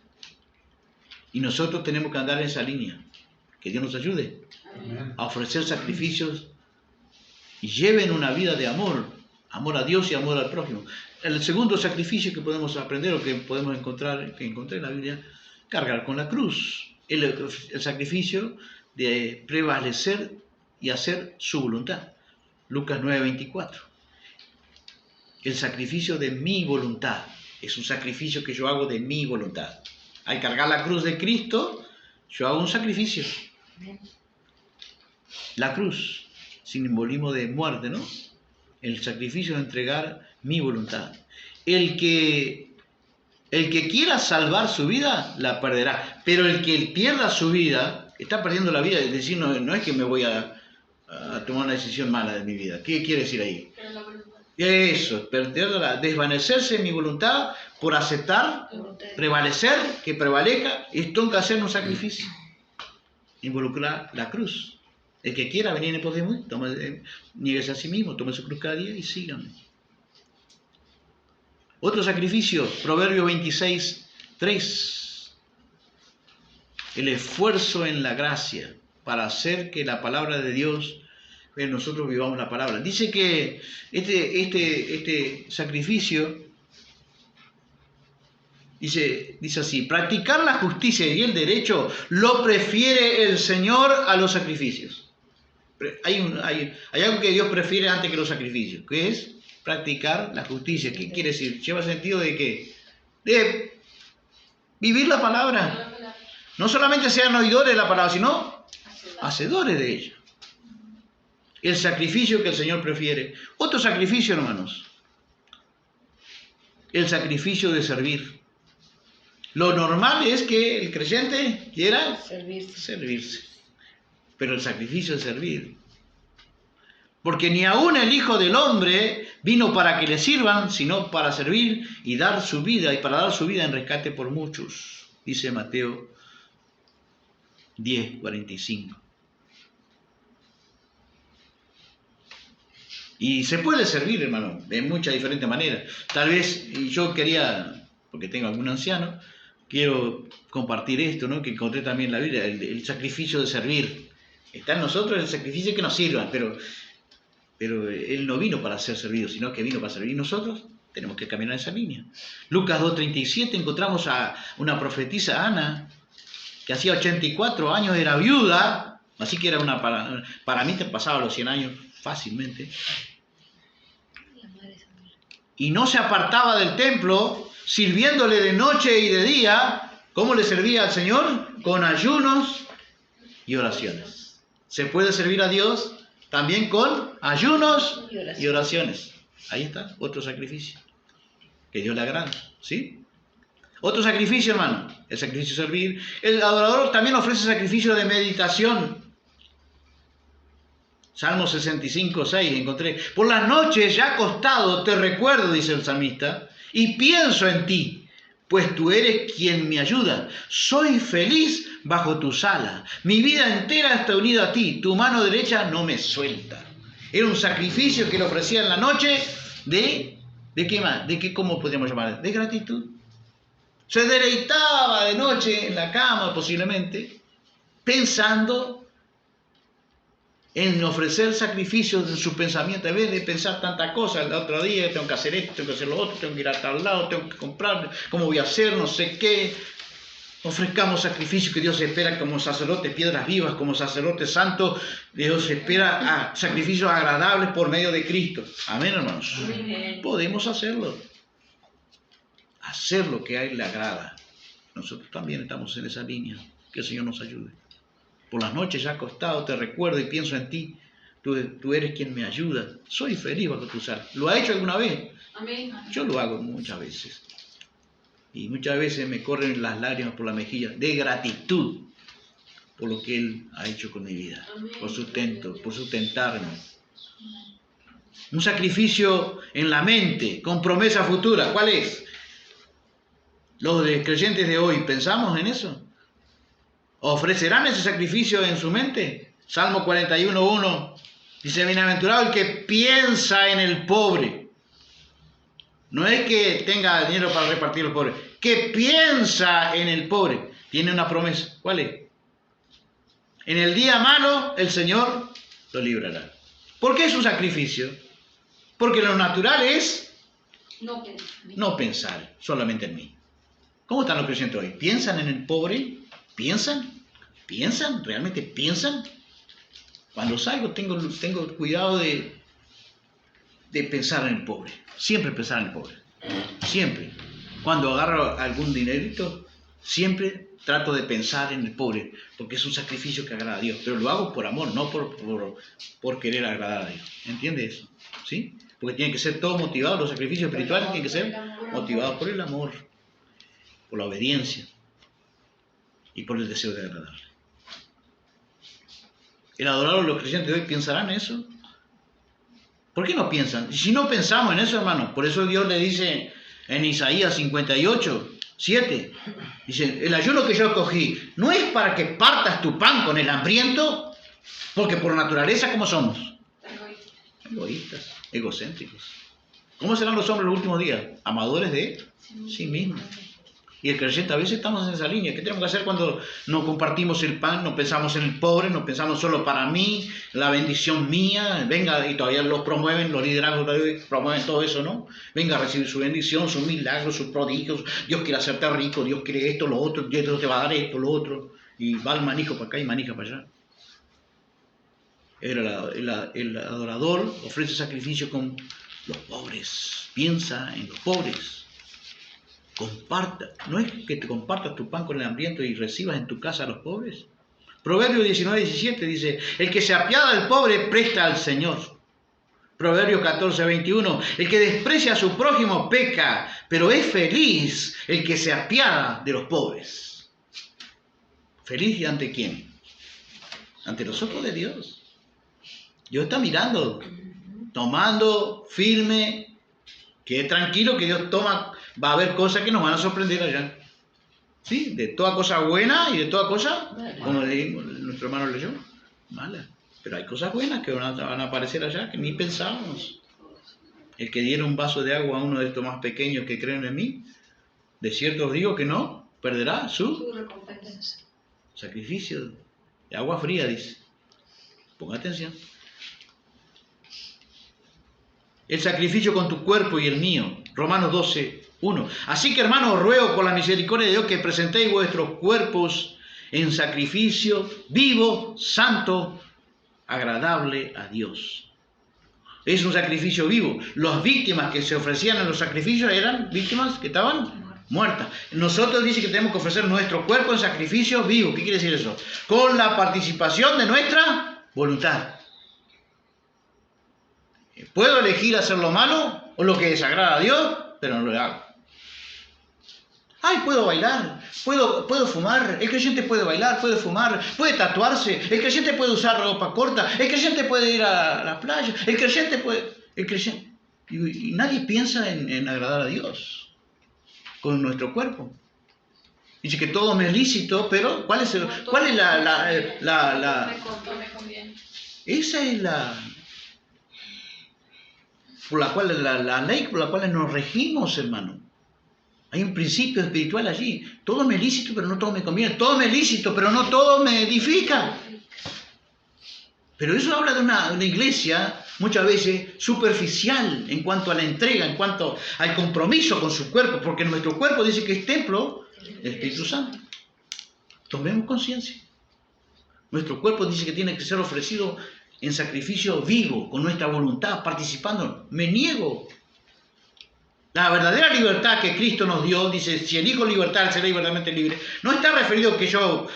Y nosotros tenemos que andar en esa línea. Que Dios nos ayude a ofrecer sacrificios y lleven una vida de amor, amor a Dios y amor al prójimo. El segundo sacrificio que podemos aprender o que podemos encontrar, que encontré en la Biblia, cargar con la cruz. El sacrificio de prevalecer y hacer su voluntad. Lucas 9:24. El sacrificio de mi voluntad. Es un sacrificio que yo hago de mi voluntad. Al cargar la cruz de Cristo, yo hago un sacrificio. La cruz, simbolismo de muerte, ¿no? El sacrificio de entregar mi voluntad. El que quiera salvar su vida, la perderá. Pero el que pierda su vida, está perdiendo la vida. Es decir, no es que me voy a tomar una decisión mala de mi vida. ¿Qué quiere decir ahí? Eso, perderla, desvanecerse mi voluntad por aceptar, prevalecer, que prevalezca, es tengo que hacer un sacrificio. Involucrar la cruz. El que quiera venir en pos de mí, niéguese a sí mismo, tome su cruz cada día y síganme. Otro sacrificio, Proverbios 26:3. El esfuerzo en la gracia para hacer que la palabra de Dios, nosotros vivamos la palabra. Dice que este sacrificio, dice así: practicar la justicia y el derecho lo prefiere el Señor a los sacrificios. Hay algo que Dios prefiere antes que los sacrificios, que es practicar la justicia. ¿Qué quiere decir? Lleva sentido de que de vivir la palabra. No solamente sean oidores de la palabra, sino hacedores de ella. El sacrificio que el Señor prefiere. Otro sacrificio, hermanos. El sacrificio de servir. Lo normal es que el creyente quiera servirse. Pero el sacrificio de servir. Porque ni aún el Hijo del Hombre vino para que le sirvan, sino para servir y dar su vida, y para dar su vida en rescate por muchos. Dice Mateo 10:45. Y se puede servir, hermano, de muchas diferentes maneras. Tal vez, y yo quería, porque tengo algún anciano, quiero compartir esto, ¿no? Que encontré también en la Biblia, el sacrificio de servir. Está en nosotros el sacrificio que nos sirvan, pero Él no vino para ser servido, sino que vino para servir. Y nosotros tenemos que caminar esa línea. Lucas 2:37 encontramos a una profetisa, Ana, que hacía 84 años, era viuda, así que era para mí te pasaba los 100 años fácilmente. Y no se apartaba del templo, sirviéndole de noche y de día. ¿Cómo le servía al Señor? Con ayunos y oraciones. Se puede servir a Dios también con ayunos y oraciones. Ahí está, otro sacrificio. Que Dios le agrada, ¿sí? Otro sacrificio, hermano, el sacrificio de servir. El adorador también ofrece sacrificio de meditación. Salmo 65:6 encontré. Por las noches ya acostado te recuerdo, dice el salmista, y pienso en ti, pues tú eres quien me ayuda. Soy feliz bajo tus alas. Mi vida entera está unida a ti. Tu mano derecha no me suelta. Era un sacrificio que le ofrecía en la noche ¿de qué más? ¿Cómo podríamos llamar? De gratitud. Se deleitaba de noche en la cama posiblemente, pensando en ofrecer sacrificios en su pensamiento, en vez de pensar tantas cosas. El otro día tengo que hacer esto, tengo que hacer lo otro, tengo que ir a tal lado, tengo que comprar, cómo voy a hacer, no sé qué. Ofrezcamos sacrificios que Dios espera como sacerdotes, piedras vivas, como sacerdotes santos. Dios espera sacrificios agradables por medio de Cristo. Amén, hermanos. Amén. Podemos hacerlo. Hacer lo que a Él le agrada. Nosotros también estamos en esa línea. Que el Señor nos ayude. Por las noches ya acostado te recuerdo y pienso en ti. Tú eres quien me ayuda. Soy feliz bajo tus alas. ¿Lo ha hecho alguna vez? Amén. Yo lo hago muchas veces. Y muchas veces me corren las lágrimas por la mejilla de gratitud por lo que Él ha hecho con mi vida. Amén. Por sustentarme. Un sacrificio en la mente, con promesa futura. ¿Cuál es? Los creyentes de hoy, ¿pensamos en eso? ¿Ofrecerán ese sacrificio en su mente? Salmo 41:1 dice, bienaventurado el que piensa en el pobre. No es que tenga dinero para repartir a los pobres, que piensa en el pobre. Tiene una promesa. ¿Cuál es? En el día malo el Señor lo librará. ¿Por qué es un sacrificio? Porque lo natural es no pensar solamente en mí. ¿Cómo están los creyentes hoy? ¿Piensan en el pobre? ¿Piensan? ¿Piensan? ¿Realmente piensan? Cuando salgo tengo cuidado de pensar en el pobre. Siempre pensar en el pobre. Siempre. Cuando agarro algún dinerito, siempre trato de pensar en el pobre, porque es un sacrificio que agrada a Dios. Pero lo hago por amor, no por querer agradar a Dios. ¿Entiende eso? ¿Sí? Porque tiene que ser todo motivado, los sacrificios espirituales tienen que ser motivados por el amor, por la obediencia y por el deseo de agradarle. ¿El adorador de los creyentes de hoy pensarán eso? ¿Por qué no piensan? Si no pensamos en eso, hermano, por eso Dios le dice en Isaías 58:7, dice, el ayuno que yo escogí no es para que partas tu pan con el hambriento, porque por naturaleza, ¿cómo somos? Egoístas, egocéntricos. ¿Cómo serán los hombres en los últimos días? Amadores de sí mismos. Y el creyente a veces estamos en esa línea. ¿Qué tenemos que hacer cuando no compartimos el pan? No pensamos en el pobre, no pensamos solo para mí, la bendición mía. Venga, y todavía los promueven, los liderazgos promueven todo eso, ¿no? Venga a recibir su bendición, sus milagros, sus prodigios. Dios quiere hacerte rico, Dios quiere esto, lo otro, Dios te va a dar esto, lo otro. Y va el manijo para acá y manija para allá. El adorador ofrece sacrificio con los pobres. Piensa en los pobres. Comparta. ¿No es que te compartas tu pan con el hambriento y recibas en tu casa a los pobres? Proverbios 19:17 dice, el que se apiada del pobre presta al Señor. Proverbios 14:21, el que desprecia a su prójimo peca, pero es feliz el que se apiada de los pobres. ¿Feliz y ante quién? Ante los ojos de Dios. Dios está mirando, tomando, firme, que tranquilo que Dios toma. Va a haber cosas que nos van a sorprender allá. ¿Sí? De toda cosa buena y de toda cosa, como nuestro hermano leyó, mala. Pero hay cosas buenas que van a aparecer allá que ni pensábamos. El que diera un vaso de agua a uno de estos más pequeños que creen en mí, de cierto os digo que no perderá su recompensa. Sacrificio de agua fría, dice. Ponga atención. El sacrificio con tu cuerpo y el mío. Romanos 12:1. Así que, hermanos, os ruego por la misericordia de Dios que presentéis vuestros cuerpos en sacrificio vivo, santo, agradable a Dios. Es un sacrificio vivo. Las víctimas que se ofrecían en los sacrificios eran víctimas que estaban muertas. Nosotros dice que tenemos que ofrecer nuestro cuerpo en sacrificio vivo. ¿Qué quiere decir eso? Con la participación de nuestra voluntad. Puedo elegir hacer lo malo o lo que desagrada a Dios, pero no lo hago. Ay, puedo bailar, puedo fumar. El creyente puede bailar, puede fumar, puede tatuarse. El creyente puede usar ropa corta. El creyente puede ir a la playa. El creyente puede... Y nadie piensa en agradar a Dios con nuestro cuerpo. Dice que todo me es lícito, pero ¿cuál es la esa es la... por la cual la ley por la cual nos regimos, hermano. Hay un principio espiritual allí. Todo me es lícito, pero no todo me conviene. Todo me es lícito, pero no todo me edifica. Pero eso habla de una iglesia muchas veces superficial en cuanto a la entrega, en cuanto al compromiso con su cuerpo, porque nuestro cuerpo dice que es templo del Espíritu Santo. Tomemos conciencia. Nuestro cuerpo dice que tiene que ser ofrecido en sacrificio vivo, con nuestra voluntad, participando. Me niego. La verdadera libertad que Cristo nos dio, dice, si elijo libertad, seré libertadamente libre. No está referido que yo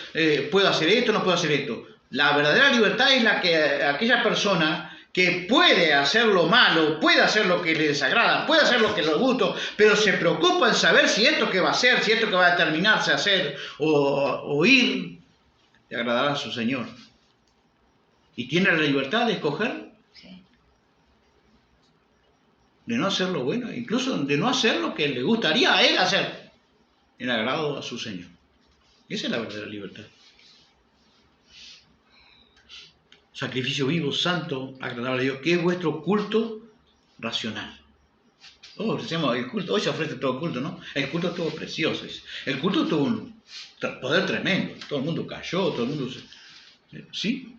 puedo hacer esto, no puedo hacer esto. La verdadera libertad es la que aquella persona que puede hacer lo malo, puede hacer lo que le desagrada, puede hacer lo que le gusta, pero se preocupa en saber si esto que va a hacer, si esto que va a determinarse a hacer o ir, le agradará a su Señor. Y tiene la libertad de escoger, de no hacer lo bueno, incluso de no hacer lo que le gustaría a él hacer, en agrado a su Señor. Esa es la verdadera libertad. sacrificio vivo, santo, agradable a Dios, que es vuestro culto racional. Ofrecemos el culto, hoy se ofrece todo el culto, ¿no? El culto estuvo precioso. El culto tuvo un poder tremendo. Todo el mundo cayó, todo el mundo... ¿Sí?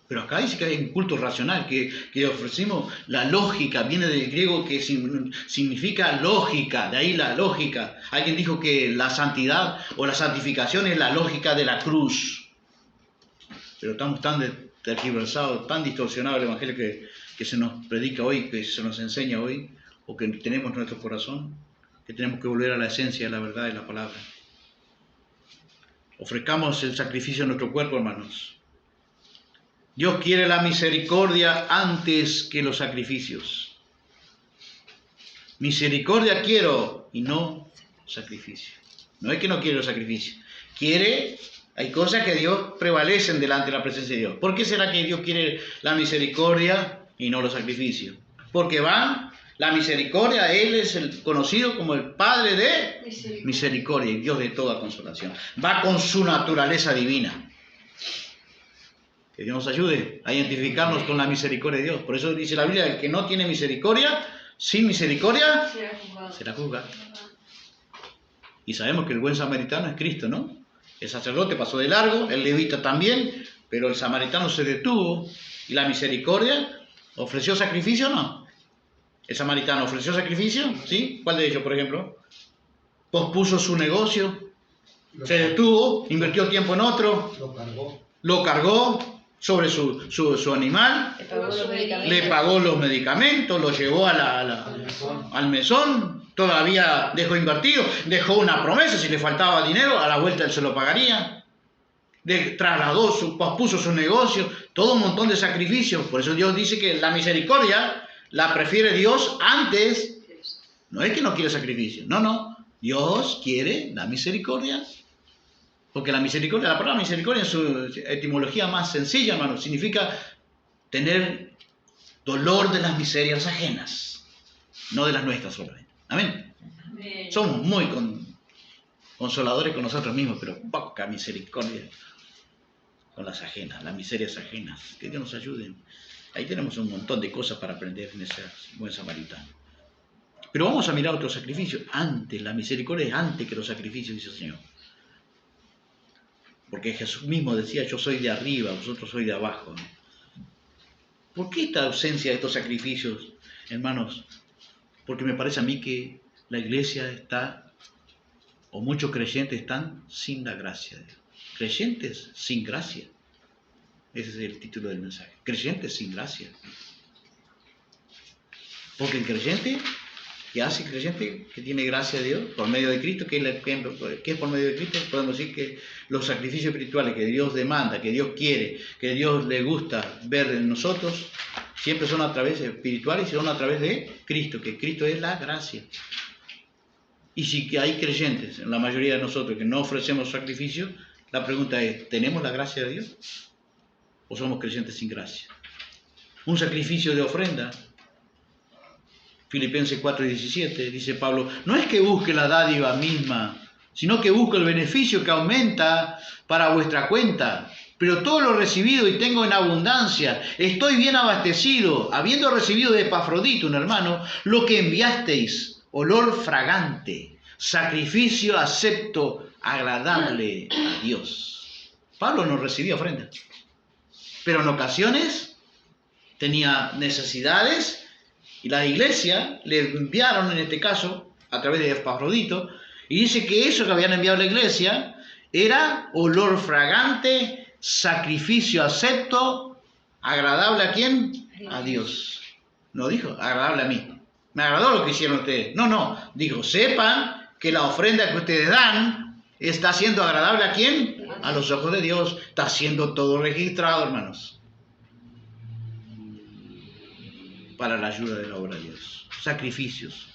Pero acá dice que hay un culto racional, que ofrecemos la lógica, viene del griego que significa lógica, de ahí la lógica. Alguien dijo que la santidad o la santificación es la lógica de la cruz. Pero estamos tan tergiversados, tan distorsionados el evangelio que se nos predica hoy, que se nos enseña hoy, o que tenemos en nuestro corazón, que tenemos que volver a la esencia de la verdad de la palabra. Ofrezcamos el sacrificio de nuestro cuerpo, hermanos. Dios quiere la misericordia antes que los sacrificios. Misericordia quiero y no sacrificio. No es que no quiere los sacrificios. Quiere, hay cosas que Dios prevalecen delante de la presencia de Dios. ¿Por qué será que Dios quiere la misericordia y no los sacrificios? Porque la misericordia, Él es el conocido como el Padre de misericordia y Dios de toda consolación. Va con su naturaleza divina. Que Dios nos ayude a identificarnos con la misericordia de Dios. Por eso dice la Biblia, el que no tiene misericordia, sin misericordia, será juzgado. Y sabemos que el buen samaritano es Cristo, ¿no? El sacerdote pasó de largo, el levita también, pero el samaritano se detuvo y la misericordia ofreció sacrificio, ¿no? El samaritano ofreció sacrificio, ¿sí? ¿Cuál de ellos, por ejemplo? Pospuso su negocio, se detuvo, invirtió tiempo en otro, lo cargó sobre su animal, le pagó los medicamentos, lo llevó al mesón, todavía dejó invertido, dejó una promesa, si le faltaba dinero, a la vuelta él se lo pagaría, pospuso su negocio, todo un montón de sacrificios. Por eso Dios dice que la misericordia la prefiere Dios antes, no es que no quiere sacrificio, no, Dios quiere la misericordia. Porque la misericordia, la palabra misericordia en su etimología más sencilla, hermano, significa tener dolor de las miserias ajenas, no de las nuestras solamente. Amén. Somos muy consoladores con nosotros mismos, pero poca misericordia con las ajenas, las miserias ajenas. Que Dios nos ayude. Ahí tenemos un montón de cosas para aprender en ese buen samaritano. Pero vamos a mirar otro sacrificio. Antes, la misericordia es antes que los sacrificios, dice el Señor. Porque Jesús mismo decía, yo soy de arriba, vosotros sois de abajo. ¿Por qué esta ausencia de estos sacrificios, hermanos? Porque me parece a mí que la iglesia está, o muchos creyentes están sin la gracia de Dios. Creyentes sin gracia. Ese es el título del mensaje. Creyentes sin gracia. Porque el creyente, que hace el creyente que tiene gracia de Dios por medio de Cristo, ¿qué es por medio de Cristo? Podemos decir que los sacrificios espirituales que Dios demanda, que Dios quiere, que Dios le gusta ver en nosotros, siempre son a través de espirituales y son a través de Cristo, que Cristo es la gracia. Y si hay creyentes, en la mayoría de nosotros, que no ofrecemos sacrificios, la pregunta es, ¿tenemos la gracia de Dios? ¿O somos creyentes sin gracia? Un sacrificio de ofrenda. Filipenses 4:17, dice Pablo, no es que busque la dádiva misma, sino que busque el beneficio que aumenta para vuestra cuenta. Pero todo lo recibido y tengo en abundancia, estoy bien abastecido, habiendo recibido de Epafrodito, un hermano, lo que enviasteis, olor fragante, sacrificio acepto, agradable a Dios. Pablo no recibía ofrenda, pero en ocasiones tenía necesidades. Y la iglesia le enviaron, en este caso, a través de Epafrodito, y dice que eso que habían enviado a la iglesia era olor fragante, sacrificio acepto, agradable ¿a quién? A Dios. No dijo, agradable a mí. Me agradó lo que hicieron ustedes. No, dijo, sepan que la ofrenda que ustedes dan está siendo agradable ¿a quién? A los ojos de Dios. Está siendo todo registrado, hermanos, para la ayuda de la obra de Dios. Sacrificios.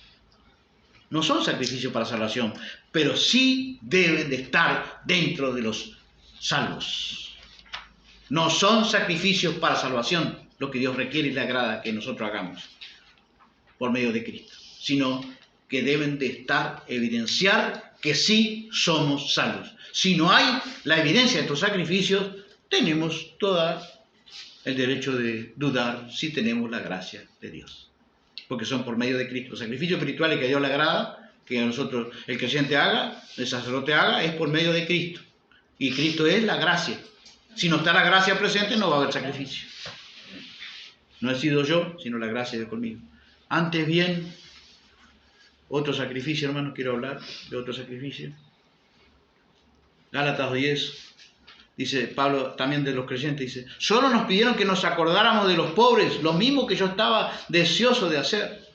No son sacrificios para salvación, pero sí deben de estar dentro de los salvos. No son sacrificios para salvación, lo que Dios requiere y le agrada que nosotros hagamos por medio de Cristo, sino que deben de estar, evidenciar que sí somos salvos. Si no hay la evidencia de estos sacrificios, tenemos toda el derecho de dudar si tenemos la gracia de Dios. Porque son por medio de Cristo. Los sacrificios espirituales que a Dios le agrada, que a nosotros el creyente haga, el sacerdote haga, es por medio de Cristo. Y Cristo es la gracia. Si no está la gracia presente, no va a haber sacrificio. No he sido yo, sino la gracia de Dios conmigo. Antes bien, otro sacrificio, hermanos, quiero hablar de otro sacrificio. Gálatas 10, dice Pablo, también de los creyentes, dice, solo nos pidieron que nos acordáramos de los pobres, lo mismo que yo estaba deseoso de hacer.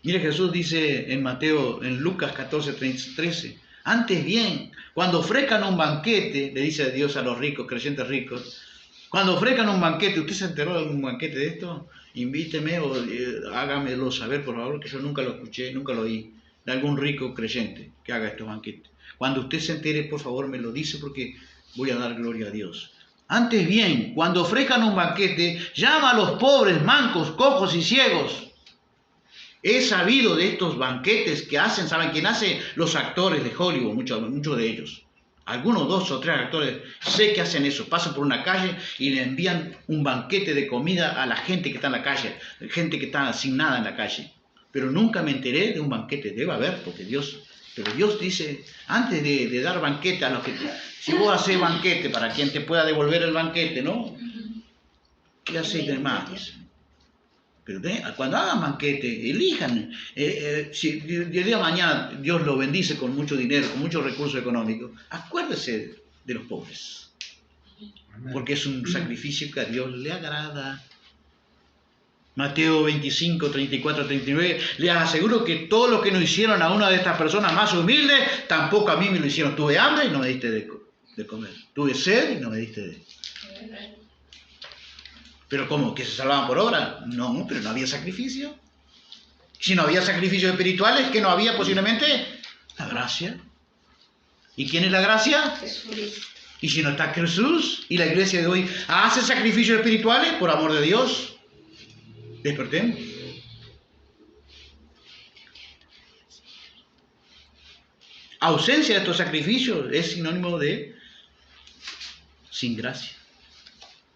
Mire, Jesús dice en Lucas 14, 13, antes bien, cuando ofrezcan un banquete, le dice Dios a los ricos, creyentes ricos, cuando ofrezcan un banquete, ¿usted se enteró de un banquete de esto? Invíteme o hágamelo saber, por favor, que yo nunca lo escuché, nunca lo oí, de algún rico creyente que haga estos banquetes. Cuando usted se entere, por favor, me lo dice porque voy a dar gloria a Dios. Antes bien, cuando ofrezcan un banquete, llama a los pobres, mancos, cojos y ciegos. He sabido de estos banquetes que hacen, ¿saben quién hace? Los actores de Hollywood, muchos de ellos. Algunos 2 o 3 actores, sé que hacen eso, pasan por una calle y le envían un banquete de comida a la gente que está en la calle, gente que está asignada en la calle. Pero nunca me enteré de un banquete, debe haber, porque Dios dice, antes de dar banquete a los que... Si vos haces banquete para quien te pueda devolver el banquete, ¿no? ¿Qué hacéis de más? Pero cuando hagan banquete, elijan. Si el día de mañana Dios lo bendice con mucho dinero, con muchos recursos económicos, acuérdese de los pobres. Porque es un sacrificio que a Dios le agrada. Mateo 25, 34, 39, les aseguro que todo lo que nos hicieron a una de estas personas más humildes, tampoco a mí me lo hicieron. Tuve hambre y no me diste de comer. Tuve sed y no me diste de... ¿Pero cómo? ¿Que se salvaban por obra? No, pero no había sacrificio. Si no había sacrificios espirituales, ¿qué no había posiblemente? La gracia. ¿Y quién es la gracia? Jesús. Y si no está Jesús y la iglesia de hoy hace sacrificios espirituales, por amor de Dios, despertemos. Ausencia de estos sacrificios es sinónimo de sin gracia.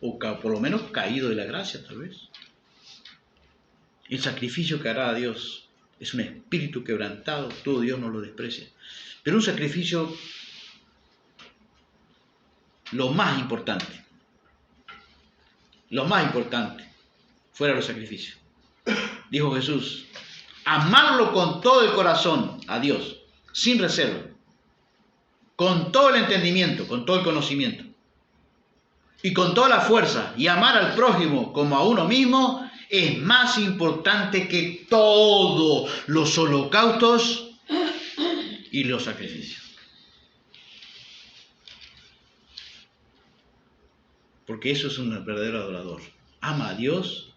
O por lo menos caído de la gracia, tal vez. El sacrificio que hará a Dios es un espíritu quebrantado, todo Dios no lo desprecia. Pero un sacrificio, lo más importante, fuera de los sacrificios. Dijo Jesús, amarlo con todo el corazón a Dios, sin reserva, con todo el entendimiento, con todo el conocimiento, y con toda la fuerza, y amar al prójimo como a uno mismo, es más importante que todos los holocaustos y los sacrificios. Porque eso es un verdadero adorador. Ama a Dios,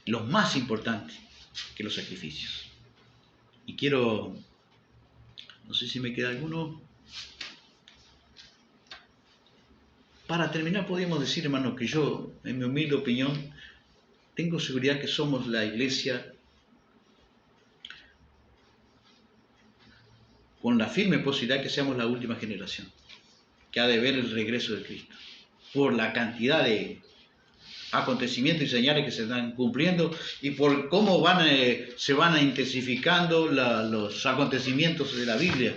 lo más importante que los sacrificios. Y quiero, no sé si me queda alguno. Para terminar, podríamos decir, hermano, que yo, en mi humilde opinión, tengo seguridad que somos la iglesia con la firme posibilidad que seamos la última generación que ha de ver el regreso de Cristo. Por la cantidad de acontecimientos y señales que se están cumpliendo y por cómo se van intensificando los acontecimientos de la Biblia.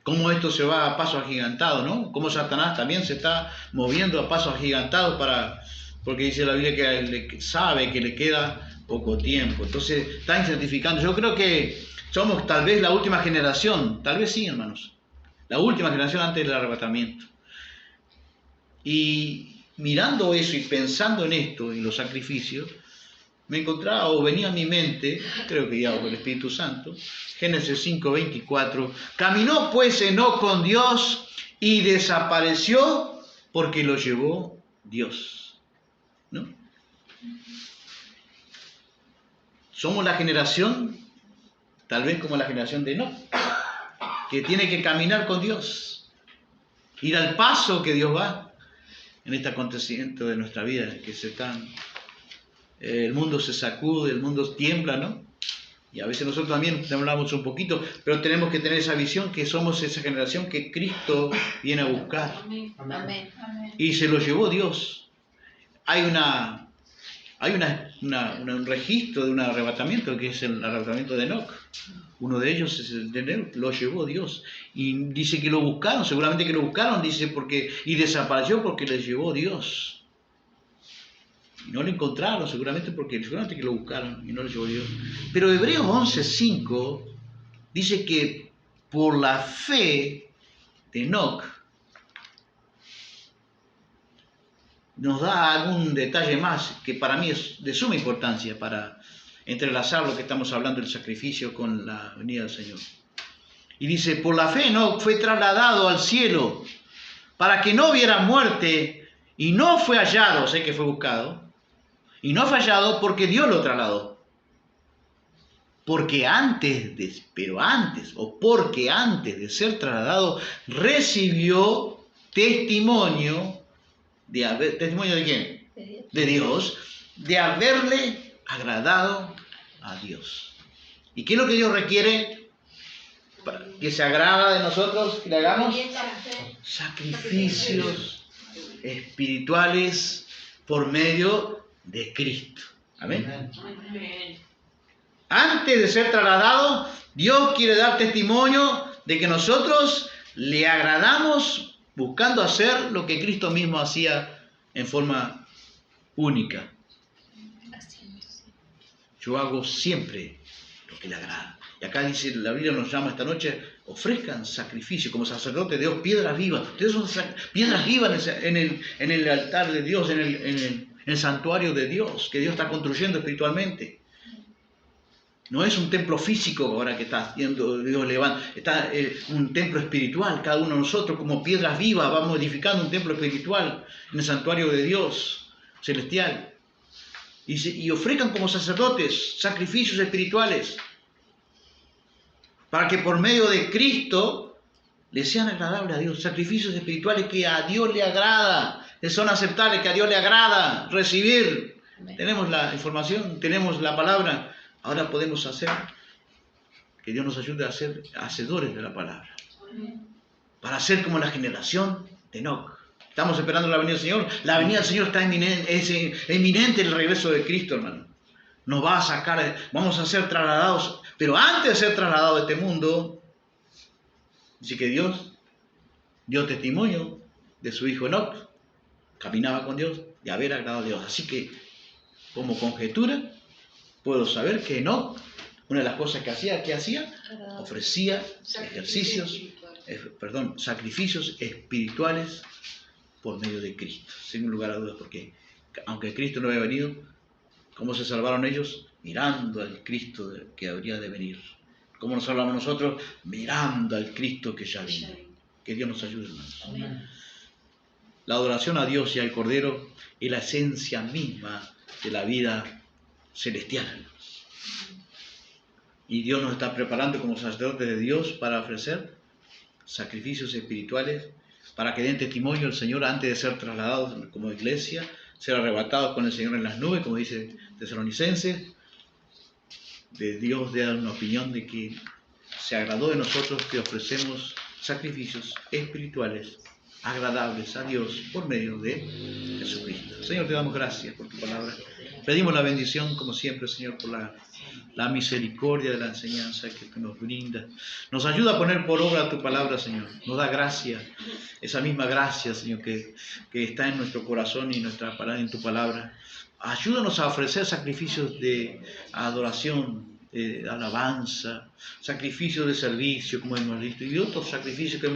Cómo esto se va a paso agigantado, ¿no? Cómo Satanás también se está moviendo a paso agigantado porque dice la Biblia que sabe que le queda poco tiempo. Entonces está intensificando. Yo creo que somos tal vez la última generación, tal vez sí, hermanos, la última generación antes del arrebatamiento. Y mirando eso y pensando en esto, en los sacrificios, me encontraba o venía a mi mente, creo que guiado por el Espíritu Santo, Génesis 5:24, caminó pues Enoc con Dios y desapareció porque lo llevó Dios, ¿no? Somos la generación, tal vez como la generación de Enoc, que tiene que caminar con Dios, ir al paso que Dios va en este acontecimiento de nuestra vida, que el mundo se sacude, el mundo tiembla, ¿no? Y a veces nosotros también temblamos un poquito, pero tenemos que tener esa visión que somos esa generación que Cristo viene a buscar. Amén. Y se lo llevó Dios. hay un registro de un arrebatamiento, que es el arrebatamiento de Enoc. Uno de ellos es el de Enoc, lo llevó Dios. Y dice que lo buscaron, seguramente que lo buscaron, dice, y desapareció porque le llevó Dios. Y no lo encontraron, seguramente que lo buscaron y no lo llevó Dios. Pero Hebreos 11:5 dice que por la fe de Enoc nos da algún detalle más que para mí es de suma importancia para entrelazar lo que estamos hablando del sacrificio con la venida del Señor. Y dice, por la fe Enoc fue trasladado al cielo para que no viera muerte y no fue hallado, sé que fue buscado, y no fue hallado porque Dios lo trasladó. Porque antes de ser trasladado recibió testimonio. ¿Testimonio de quién? De Dios, de haberle agradado a Dios. ¿Y qué es lo que Dios requiere? Que se agrada de nosotros, que le hagamos sacrificios espirituales por medio de Cristo. Amén. Antes de ser trasladado, Dios quiere dar testimonio de que nosotros le agradamos buscando hacer lo que Cristo mismo hacía en forma única. Yo hago siempre lo que le agrada. Y acá dice, la Biblia nos llama esta noche, ofrezcan sacrificio como sacerdote de Dios, piedras vivas. Ustedes son piedras vivas en el altar de Dios, en el santuario de Dios, que Dios está construyendo espiritualmente. No es un templo físico ahora que está haciendo Dios levanta, está un templo espiritual. Cada uno de nosotros como piedras vivas vamos edificando un templo espiritual en el santuario de Dios celestial. Y ofrezcan como sacerdotes sacrificios espirituales para que por medio de Cristo les sean agradables a Dios. Sacrificios espirituales que a Dios le agrada, que son aceptables, que a Dios le agrada recibir. Amén. Tenemos la información, tenemos la palabra. Ahora podemos hacer, que Dios nos ayude a ser hacedores de la palabra. Para ser como la generación de Enoc. Estamos esperando la venida del Señor. La venida del Señor está inminente, es inminente el regreso de Cristo, hermano. Nos va a sacar, vamos a ser trasladados. Pero antes de ser trasladados de este mundo, dice que Dios dio testimonio de su hijo Enoc. Caminaba con Dios, de haber agradado a Dios. Así que, como conjetura, puedo saber que Enoc, una de las cosas que hacía, ofrecía sacrificios espirituales por medio de Cristo, sin lugar a dudas, porque aunque Cristo no había venido, ¿cómo se salvaron ellos? Mirando al Cristo que habría de venir. ¿Cómo nos salvamos nosotros? Mirando al Cristo que ya vino. Que Dios nos ayude, hermanos. Amén. La adoración a Dios y al Cordero es la esencia misma de la vida celestial. Y Dios nos está preparando como sacerdotes de Dios para ofrecer sacrificios espirituales, para que den testimonio al Señor antes de ser trasladados como iglesia, ser arrebatados con el Señor en las nubes, como dice Tesalonicenses. De Dios de dar una opinión de que se agradó de nosotros que ofrecemos sacrificios espirituales agradables a Dios por medio de Jesucristo. Señor, te damos gracias por tu palabra. Pedimos la bendición, como siempre, Señor, por la misericordia de la enseñanza que nos brinda. Nos ayuda a poner por obra tu palabra, Señor. Nos da gracia, esa misma gracia, Señor, que está en nuestro corazón y en tu palabra. Ayúdanos a ofrecer sacrificios de adoración, de alabanza, sacrificios de servicio, como hemos visto, y otros sacrificios que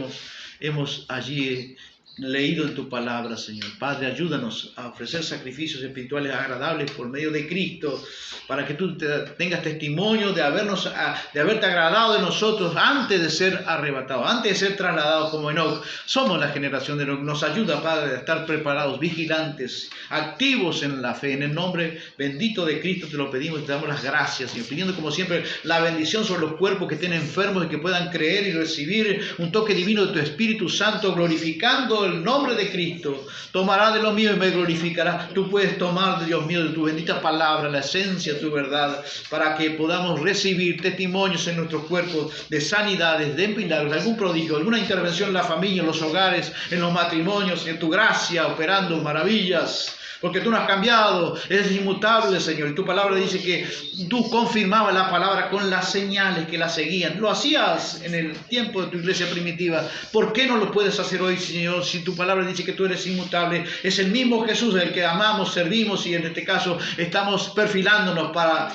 hemos allí leído en tu palabra, Señor. Padre, ayúdanos a ofrecer sacrificios espirituales agradables por medio de Cristo, para que tú tengas testimonio de haberte agradado de nosotros antes de ser arrebatados, antes de ser trasladados como Enoc. Somos la generación de Enoc. Nos ayuda, Padre, a estar preparados, vigilantes, activos en la fe. En el nombre bendito de Cristo te lo pedimos y te damos las gracias, Señor, pidiendo como siempre la bendición sobre los cuerpos que estén enfermos y que puedan creer y recibir un toque divino de tu Espíritu Santo, glorificando yo, el nombre de Cristo, tomará de lo mío y me glorificará. Tú puedes tomar, Dios mío, de tu bendita palabra, la esencia de tu verdad, para que podamos recibir testimonios en nuestros cuerpos de sanidades, de milagros, algún prodigio, alguna intervención en la familia, en los hogares, en los matrimonios, en tu gracia, operando maravillas. Porque tú no has cambiado, eres inmutable, Señor. Y tu palabra dice que tú confirmabas la palabra con las señales que la seguían. Lo hacías en el tiempo de tu iglesia primitiva. ¿Por qué no lo puedes hacer hoy, Señor? Si tu palabra dice que tú eres inmutable, es el mismo Jesús el que amamos, servimos y en este caso estamos perfilándonos para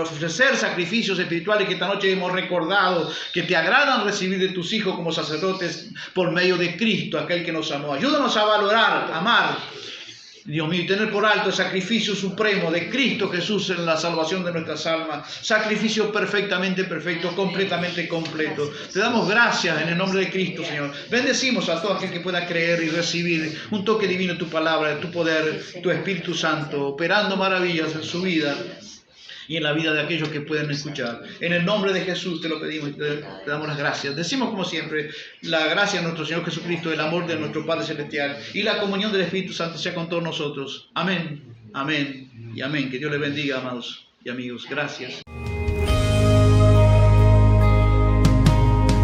ofrecer sacrificios espirituales que esta noche hemos recordado, que te agradan recibir de tus hijos como sacerdotes por medio de Cristo, aquel que nos amó. Ayúdanos a valorar, amar, Dios mío, y tener por alto el sacrificio supremo de Cristo Jesús en la salvación de nuestras almas. Sacrificio perfectamente perfecto, completamente completo. Te damos gracias en el nombre de Cristo, Señor. Bendecimos a todo aquel que pueda creer y recibir un toque divino de tu palabra, de tu poder, tu Espíritu Santo, operando maravillas en su vida y en la vida de aquellos que pueden escuchar. En el nombre de Jesús te lo pedimos y te damos las gracias. Decimos como siempre, la gracia de nuestro Señor Jesucristo, el amor de nuestro Padre Celestial y la comunión del Espíritu Santo sea con todos nosotros. Amén, amén y amén. Que Dios les bendiga, amados y amigos. Gracias.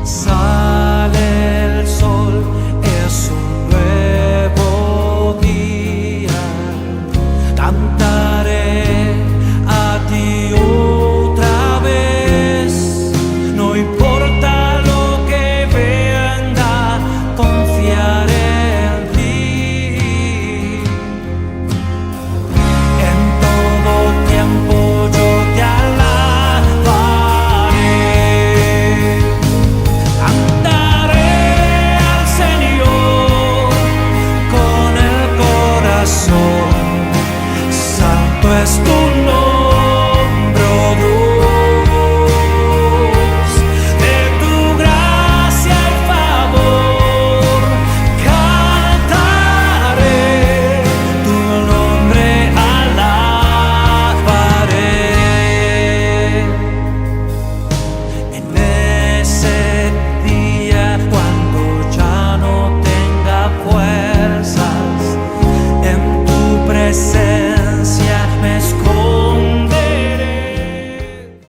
Sale el sol, es un nuevo día. Cantaré a ti otra vez. No importa lo que venga, confiaré en ti. En todo tiempo yo te alabaré. Cantaré al Señor con el corazón. Santo es tu nombre.